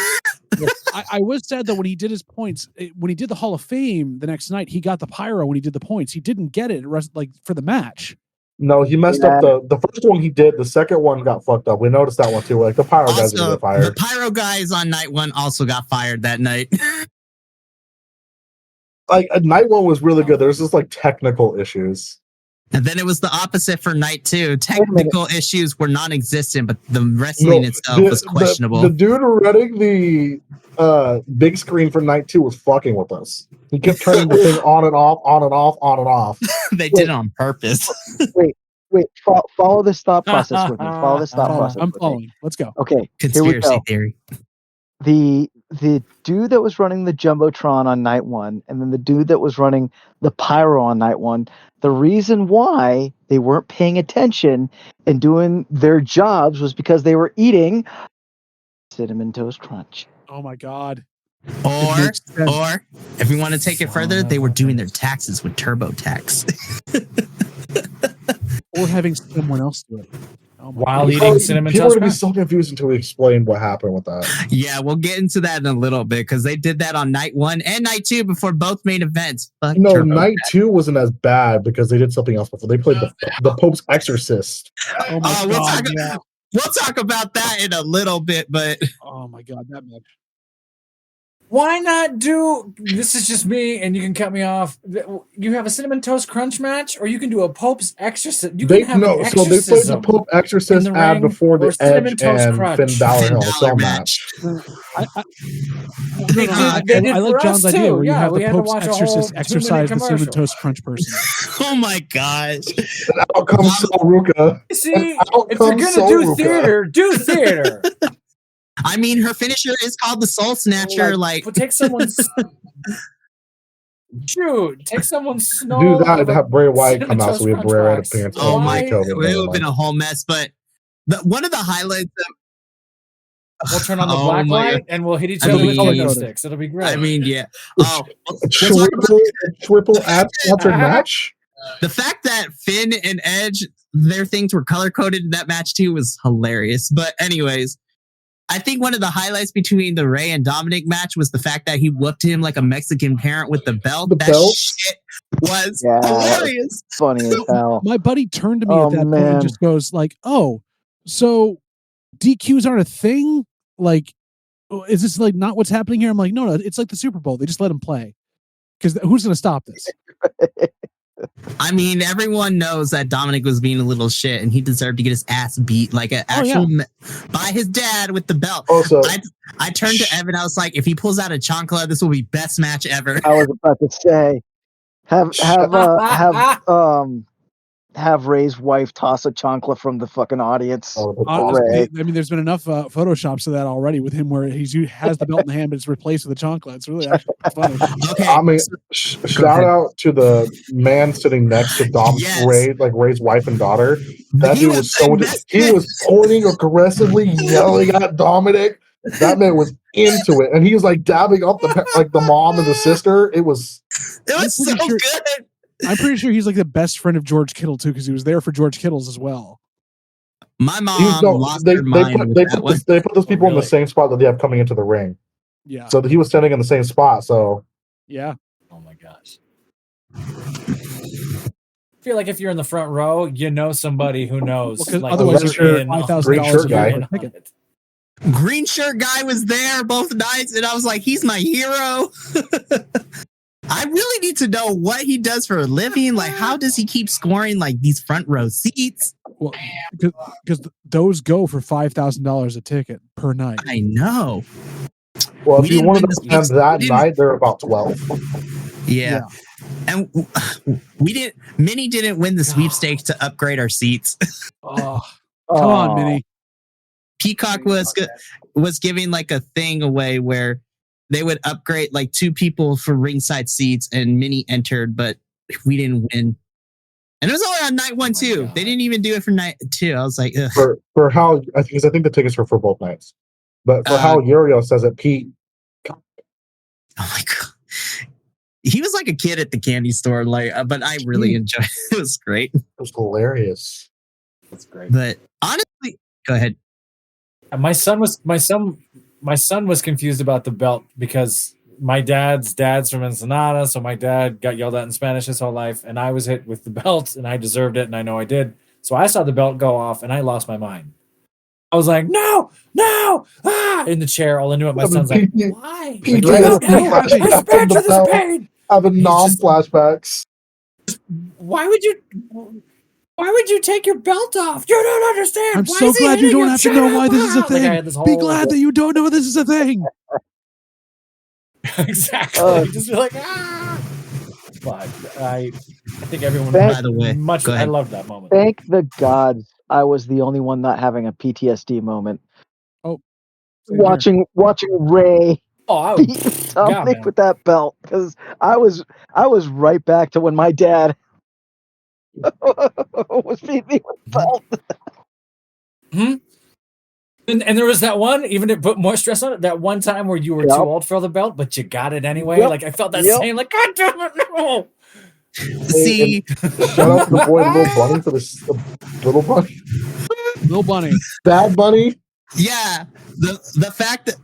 I was sad though when he did his points, when he did the Hall of Fame the next night, he got the pyro when he did the points. He didn't get it like for the match. No, he messed up the first one he did. The second one got fucked up. We noticed that one too. Like the pyro guys gonna get fired. The pyro guys on night one also got fired that night. Like night one was really good. There's just like technical issues. And then it was the opposite for night two. Technical issues were non-existent, but the wrestling itself was questionable. The dude running the big screen for night two was fucking with us. He kept turning the thing on and off, on and off, on and off. They did it on purpose. Wait. Follow this thought process with me. Follow this thought process. I'm following. Let's go. Okay. Conspiracy theory. The dude that was running the Jumbotron on night one, and then the dude that was running the pyro on night one, the reason why they weren't paying attention and doing their jobs was because they were eating Cinnamon Toast Crunch. Oh my God. Or if we want to take it further, they were doing their taxes with TurboTax. Or having someone else do it. While eating Cinnamon People Toast are going to Crunch. be so confused until we explain what happened with that. Yeah, we'll get into that in a little bit because they did that on night one and night two before both main events. Night two wasn't as bad because they did something else before. They played the Pope's Exorcist. Oh my God. We'll talk about that in a little bit, but oh my God, that match. Why not do this? Is just me, and you can cut me off. You have a Cinnamon Toast Crunch match, or you can do a Pope's Exorcist. You can have an so they played the Pope Exorcist ad before the Edge and Finn Balor Hell in a Cell match. I like John's idea where you have the Pope's Exorcist exercise the Cinnamon Toast Crunch person. Oh my gosh! And out comes Sol Ruka. See, if you're gonna do theater, do theater. I mean, her finisher is called the Soul Snatcher. Take someone's take someone's snow. Do that and have Bray Wyatt come out so we have Bray Wyatt appearance. Oh my God, it would have been a whole mess. But one of the highlights we'll turn on the black light and we'll hit each other with pogo sticks. It'll be great. I mean, yeah. Triple ad-sponsored match. The fact that Finn and Edge, their things were color coded in that match too was hilarious. But anyways. I think one of the highlights between the Rey and Dominic match was the fact that he whooped him like a Mexican parent with the belt. Shit was hilarious. Funny as hell. My buddy turned to me at that point and just goes like, "Oh, so DQs aren't a thing? Like, is this like not what's happening here?" I'm like, "No, it's like the Super Bowl. They just let him play because who's going to stop this?" I mean, everyone knows that Dominic was being a little shit and he deserved to get his ass beat like an actual by his dad with the belt. Also, I turned to Evan. I was like, if he pulls out a chancla, this will be best match ever. I was about to say, have Ray's wife toss a chancla from the fucking audience. I mean, there's been enough photoshops of that already with him where he has the belt in the hand, but it's replaced with a chancla. It's really actually funny. Okay, I mean, shout out to the man sitting next to Ray, like Ray's wife and daughter. That dude was he was pointing aggressively, yelling at Dominic. That man was into it, and he was like dabbing up the mom and the sister. It was so good. I'm pretty sure he's like the best friend of George Kittle too, because he was there for George Kittle's as well. My mom lost her mind. They put those people in the same spot that they have coming into the ring. Yeah. So he was standing in the same spot. So yeah. Oh my gosh. I feel like if you're in the front row, you know somebody who knows. Otherwise, $5,000 Green shirt guy was there both nights, and I was like, he's my hero. I really need to know what he does for a living. Like, how does he keep scoring like these front row seats? Well, because those go for $5,000 a ticket per night. I know. Well, if you wanted to spend that night, they're about 12. Yeah. And Minnie didn't win the sweepstakes to upgrade our seats. Come on, Minnie. Peacock was giving like a thing away where they would upgrade like 2 people for ringside seats, and Minnie entered, but we didn't win. And it was only on night 1 too. They didn't even do it for night 2. I was like, ugh. For how I think the tickets were for both nights, But for how Uriel says it, Pete. Oh my god. He was like a kid at the candy store, but I really enjoyed it. It was great. It was hilarious. That's great. But honestly, go ahead. My son was confused about the belt because my dad's from Ensenada, so my dad got yelled at in Spanish his whole life, and I was hit with the belt, and I deserved it, and I know I did. So I saw the belt go off, and I lost my mind. I was like, no, in the chair, all into it. My son's like, why? Having non-flashbacks. Why would you take your belt off? You don't understand. I'm so glad you don't have to know why this is a thing. Be glad that you don't know this is a thing. Exactly. Just be like, But I think everyone. By the way, I loved that moment. Thank the gods I was the only one not having a PTSD moment. Oh, watching Ray beat Dominic Dominic with that belt, because I was right back to when my dad was beating me with the belt. And there was that one, even to put more stress on it, that one time where you were too old for the belt, but you got it anyway. Like I felt that same, like, God damn it, no. See, shout out to the boy Little Bunny for this Little Bunny. Little Bunny. Bad Bunny. Yeah. The fact that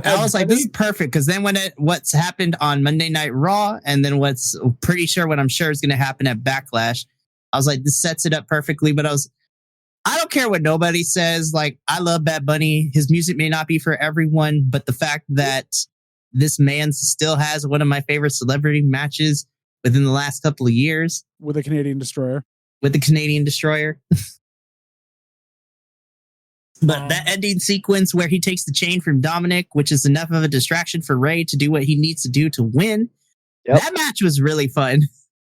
I was like, this is perfect, because then what's happened on Monday Night Raw, and then what I'm sure is going to happen at Backlash, I was like, this sets it up perfectly. But I don't care what nobody says. Like, I love Bad Bunny. His music may not be for everyone, but the fact that this man still has one of my favorite celebrity matches within the last couple of years with a Canadian Destroyer. But that ending sequence where he takes the chain from Dominic, which is enough of a distraction for Ray to do what he needs to do to win. Yep. That match was really fun.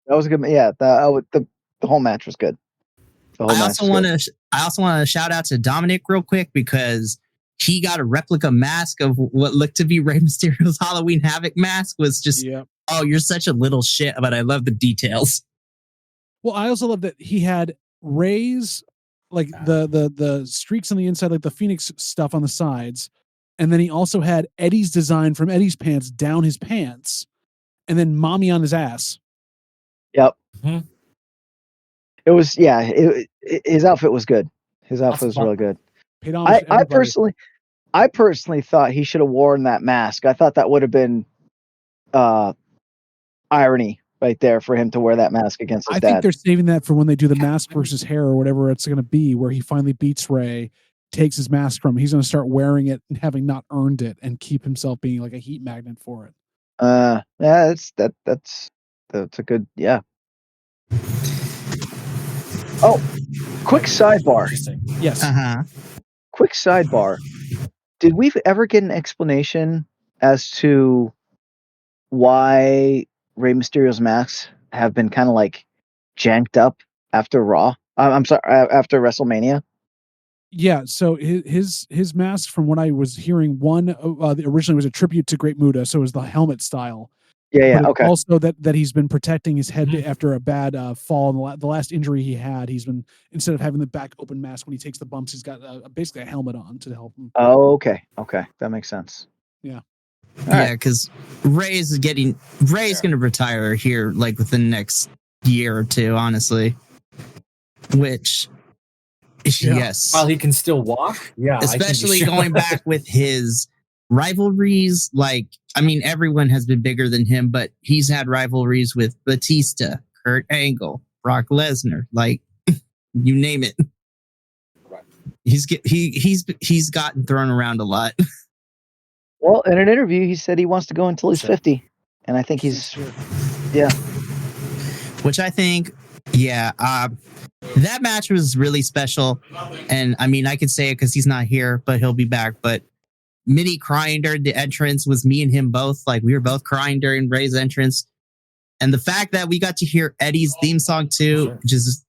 That was a good. Yeah, the whole match was good. I also want to shout out to Dominic real quick, because he got a replica mask of what looked to be Rey Mysterio's Halloween Havoc mask. Was just, oh, you're such a little shit, but I love the details. Well, I also love that he had Ray's, like the streaks on the inside, like the Phoenix stuff on the sides, and then he also had Eddie's design from Eddie's pants down his pants, and then Mommy on his ass. Yep. Mm-hmm. It was, his outfit was good. His outfit was really good. I personally thought he should have worn that mask. I thought that would have been irony right there for him to wear that mask against his dad. I think they're saving that for when they do the mask versus hair or whatever it's going to be, where he finally beats Ray, takes his mask from him. He's going to start wearing it and having not earned it, and keep himself being like a heat magnet for it. That's a good, yeah. Oh, quick sidebar. Yes. Quick sidebar. Did we ever get an explanation as to why Rey Mysterio's masks have been kind of like janked up after Raw? I'm sorry, after WrestleMania. Yeah, so his mask, from what I was hearing, originally was a tribute to Great Muta, so it was the helmet style. Yeah, okay. Also, that he's been protecting his head after a bad fall. And the last injury he had, he's been, instead of having the back open mask when he takes the bumps, he's got basically a helmet on to help him. Oh, okay, that makes sense. Yeah, because Ray's going to retire here like within the next year or two, honestly. Which, yes, while he can still walk, especially going back with his rivalries. Like, I mean, everyone has been bigger than him, but he's had rivalries with Batista, Kurt Angle, Brock Lesnar, like you name it. Right. He's gotten thrown around a lot. Well, in an interview, he said he wants to go until he's 50, and I think he's Which I think, that match was really special, and I mean, I could say it because he's not here, but he'll be back. But Minnie crying during the entrance was me and him both. Like, we were both crying during Ray's entrance. And the fact that we got to hear Eddie's theme song too, which is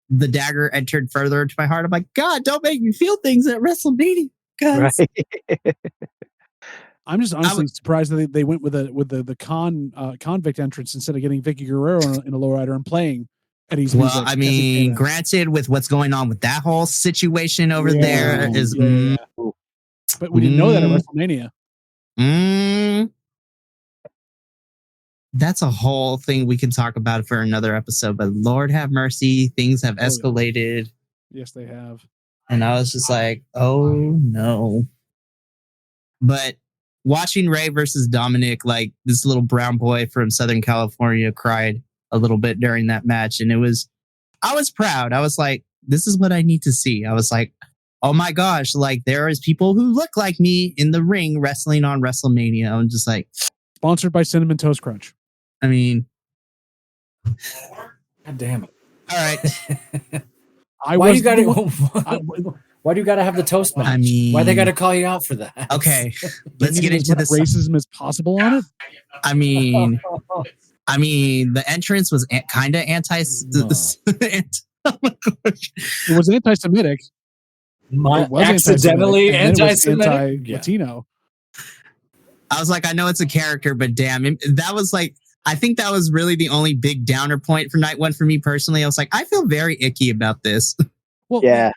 the dagger entered further into my heart. I'm like, God, don't make me feel things at WrestleMania. right. I'm just honestly surprised that they went with the convict entrance instead of getting Vicky Guerrero in a lowrider and playing Eddie's music. Well, I mean, granted, with what's going on with that whole situation over there is. But we didn't know that at WrestleMania. That's a whole thing we can talk about for another episode. But Lord have mercy, things have escalated. Yes, they have. And I was just like, oh no. But watching Ray versus Dominic, like this little brown boy from Southern California cried a little bit during that match. And I was proud. I was like, this is what I need to see. I was like, oh my gosh, like there is people who look like me in the ring wrestling on WrestleMania. I'm just like, sponsored by Cinnamon Toast Crunch. I mean, God damn it. All right. Why do you gotta have the toast match? I mean, why they gotta call you out for that? Okay, let's get into this. Racism as possible on it. I mean, the entrance was kind of It was anti-Semitic. Accidentally anti-Semitic, Latino. I was like, I know it's a character, but damn, that was like, I think that was really the only big downer point for night one for me personally. I was like, I feel very icky about this. Well, yeah,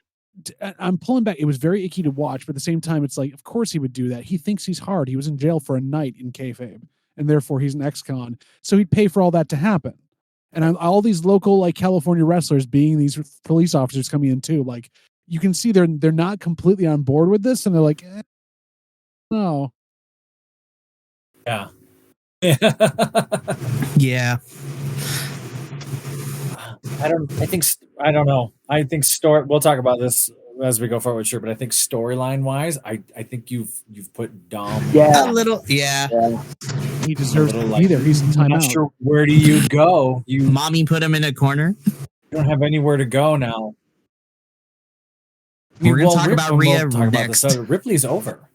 I'm pulling back. It was very icky to watch, but at the same time, it's like, of course he would do that. He thinks he's hard. He was in jail for a night in kayfabe, and therefore he's an ex-con. So he'd pay for all that to happen. And all these local, like California wrestlers being these police officers coming in too, like you can see they're not completely on board with this, and they're like, no. Yeah. Yeah. I don't know. I think we'll talk about this as we go forward, sure. But I think storyline wise, I think you've put Dom. A little, yeah. He deserves to be there. He's in timeout. I'm not sure where do you go? Mommy put him in a corner. You don't have anywhere to go now. We're gonna talk about Rhea next. So Ripley's over.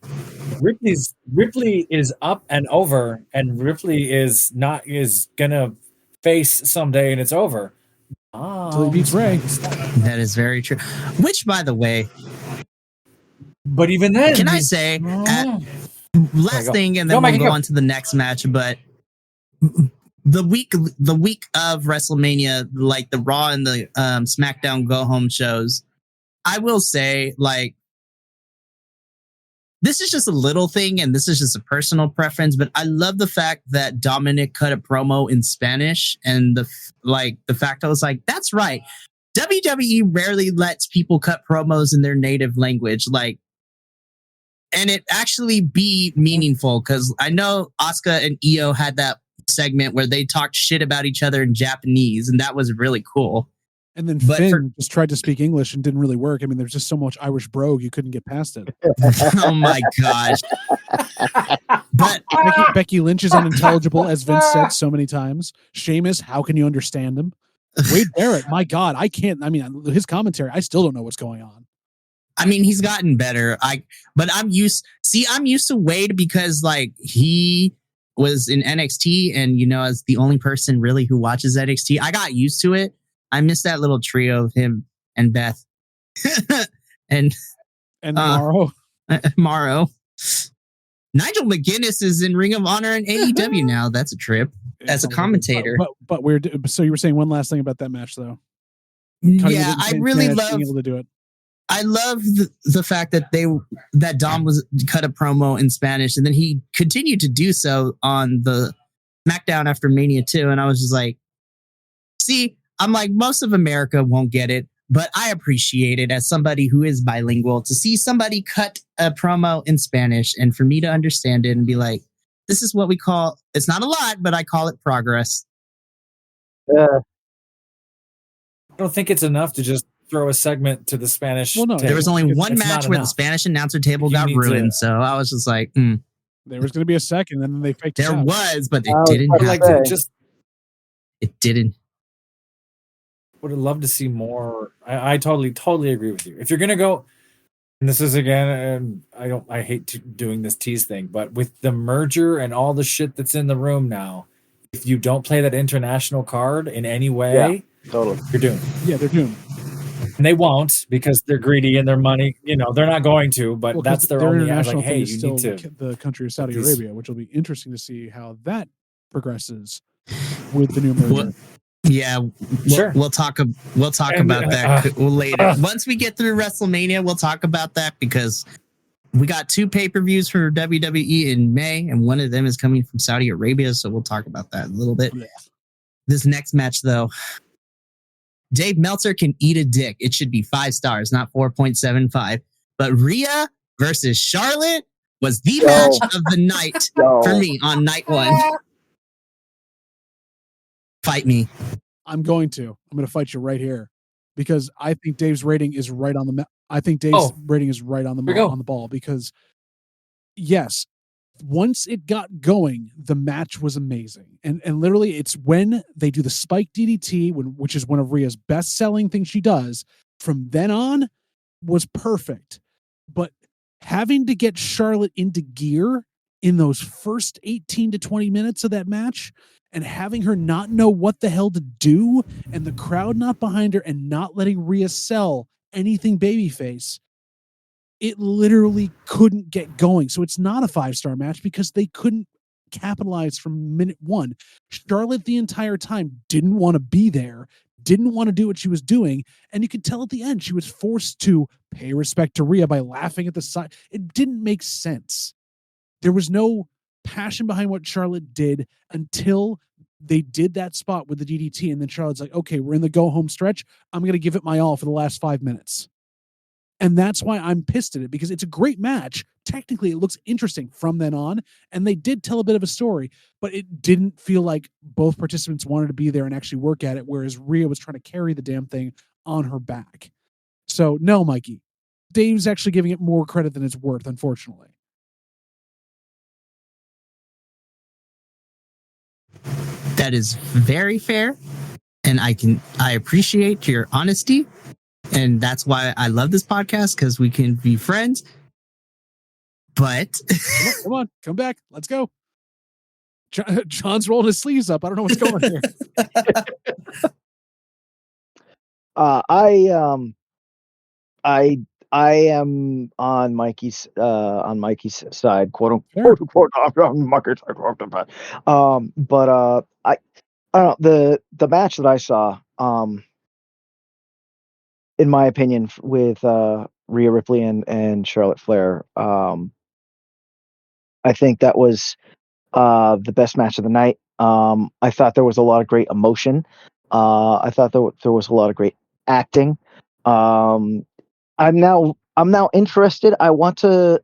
Ripley is up and over, and Ripley is gonna face someday, and it's over. Until he beats Ray. That is very true. Which, by the way, but even then, can I say last thing, and then we'll go on to the next match. But the week of WrestleMania, like the Raw and the SmackDown Go Home shows, I will say, like, this is just a little thing, and this is just a personal preference, but I love the fact that Dominic cut a promo in Spanish, and the fact I was like, that's right. WWE rarely lets people cut promos in their native language, like, and it actually be meaningful, because I know Asuka and Io had that segment where they talked shit about each other in Japanese, and that was really cool. And then Finn just tried to speak English and didn't really work. I mean, there's just so much Irish brogue, you couldn't get past it. Oh my gosh. But Becky Lynch is unintelligible, as Vince said so many times. Sheamus, how can you understand him? Wade Barrett, my God, I can't. I mean, his commentary, I still don't know what's going on. I mean, he's gotten better. But I'm used to Wade because, like, he was in NXT, and, you know, as the only person really who watches NXT, I got used to it. I miss that little trio of him and Beth and Morrow. Morrow. Nigel McGuinness is in Ring of Honor and AEW now. That's a trip as a commentator. But so you were saying one last thing about that match, though. Yeah, I really love being able to do it. I love the fact that Dom was cut a promo in Spanish, and then he continued to do so on the SmackDown after Mania 2, and I was just like, see, I'm like, most of America won't get it, but I appreciate it as somebody who is bilingual to see somebody cut a promo in Spanish and for me to understand it and be like, this is what we call, it's not a lot, but I call it progress. I don't think it's enough to just throw a segment to the Spanish. Well, no, there was only one match where the Spanish announcer table got ruined, so I was just like, There was going to be a second, and then they faked it There out. was, but they didn't have it. It didn't. Would have loved to see more. I totally agree with you. If you're gonna go, and this is again, I hate doing this tease thing, but with the merger and all the shit that's in the room now, if you don't play that international card in any way, totally, you're doomed. Yeah, they're doomed, and they won't because they're greedy and their money. You know, they're not going to, but that's their only. International like, hey, thing is you still need to the country of Saudi Arabia, which will be interesting to see how that progresses with the new merger. Yeah, sure. We'll talk about that later. Once we get through WrestleMania, we'll talk about that because we got 2 pay-per-views for WWE in May, and one of them is coming from Saudi Arabia, so we'll talk about that a little bit. Yeah. This next match, though, Dave Meltzer can eat a dick. It should be 5 stars, not 4.75. But Rhea versus Charlotte was the match of the night for me on night 1. Fight me. I'm going to fight you right here because I think Dave's rating is right on the. I think Dave's rating is right on the ball because yes, once it got going, the match was amazing, and literally it's when they do the spike DDT, which is one of Rhea's best selling things she does. From then on, was perfect, but having to get Charlotte into gear in those first 18 to 20 minutes of that match and having her not know what the hell to do and the crowd not behind her and not letting Rhea sell anything babyface, it literally couldn't get going. So it's not a 5-star match because they couldn't capitalize from minute 1. Charlotte the entire time didn't want to be there, didn't want to do what she was doing, and you could tell at the end she was forced to pay respect to Rhea by laughing at the side. It didn't make sense. There was no passion behind what Charlotte did until they did that spot with the DDT, and then Charlotte's like, okay, we're in the go home stretch. I'm going to give it my all for the last 5 minutes. And that's why I'm pissed at it, because it's a great match. Technically, it looks interesting from then on, and they did tell a bit of a story, but it didn't feel like both participants wanted to be there and actually work at it, whereas Rhea was trying to carry the damn thing on her back. So, no, Mikey. Dave's actually giving it more credit than it's worth, unfortunately. That is very fair, and I appreciate your honesty, and that's why I love this podcast, because we can be friends. But come on, come back, let's go. John's rolling his sleeves up. I don't know what's going on here. I am on Mikey's side, quote unquote. On Market's side, but I don't know, the match that I saw, in my opinion, with Rhea Ripley and Charlotte Flair, I think that was the best match of the night. I thought there was a lot of great emotion. I thought there was a lot of great acting. I'm now interested. I want to,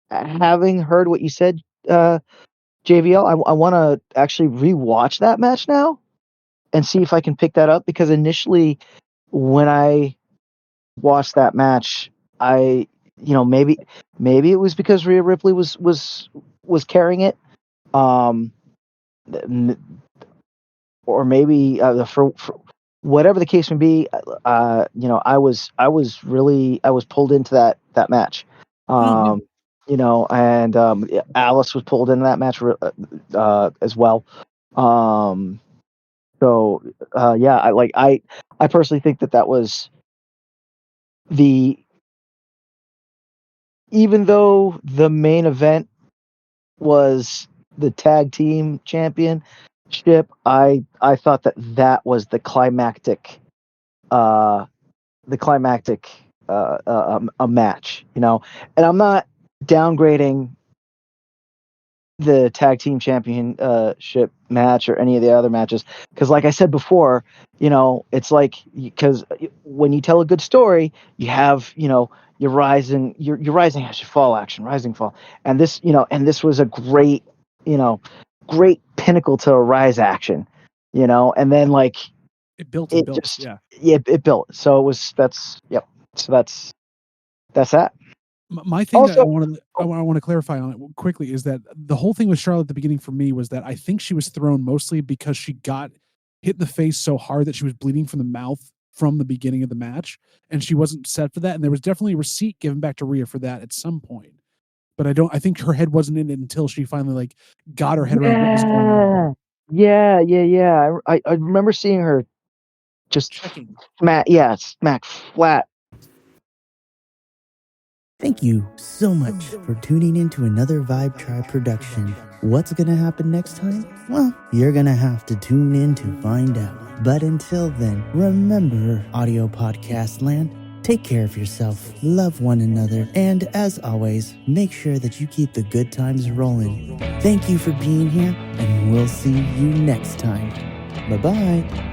having heard what you said, JVL, I want to actually rewatch that match now and see if I can pick that up, because initially when I watched that match, maybe it was because Rhea Ripley was carrying it, or maybe for whatever the case may be, I was pulled into that match, and Alice was pulled into that match as well. I personally think that was even though the main event was the tag team championship, I thought that was the climactic a match, and I'm not downgrading the tag team championship match or any of the other matches, because like I said before, it's like, because when you tell a good story, you have, your rising as you fall action, rising fall, and this was a great pinnacle to a rise action, and then like it built, just, it built. So that's that. My thing also, that I want to clarify on it quickly is that the whole thing with Charlotte at the beginning for me was that I think she was thrown mostly because she got hit in the face so hard that she was bleeding from the mouth from the beginning of the match, and she wasn't set for that. And there was definitely a receipt given back to Rhea for that at some point. But I think her head wasn't in it until she finally got her head around what was going on. Yeah. I remember seeing her just smack flat. Thank you so much for tuning in to another Vibe Tribe production. What's going to happen next time? Well, you're going to have to tune in to find out. But until then, remember, audio podcast land, Take care of yourself, love one another, and as always, make sure that you keep the good times rolling. Thank you for being here, and we'll see you next time. Bye-bye.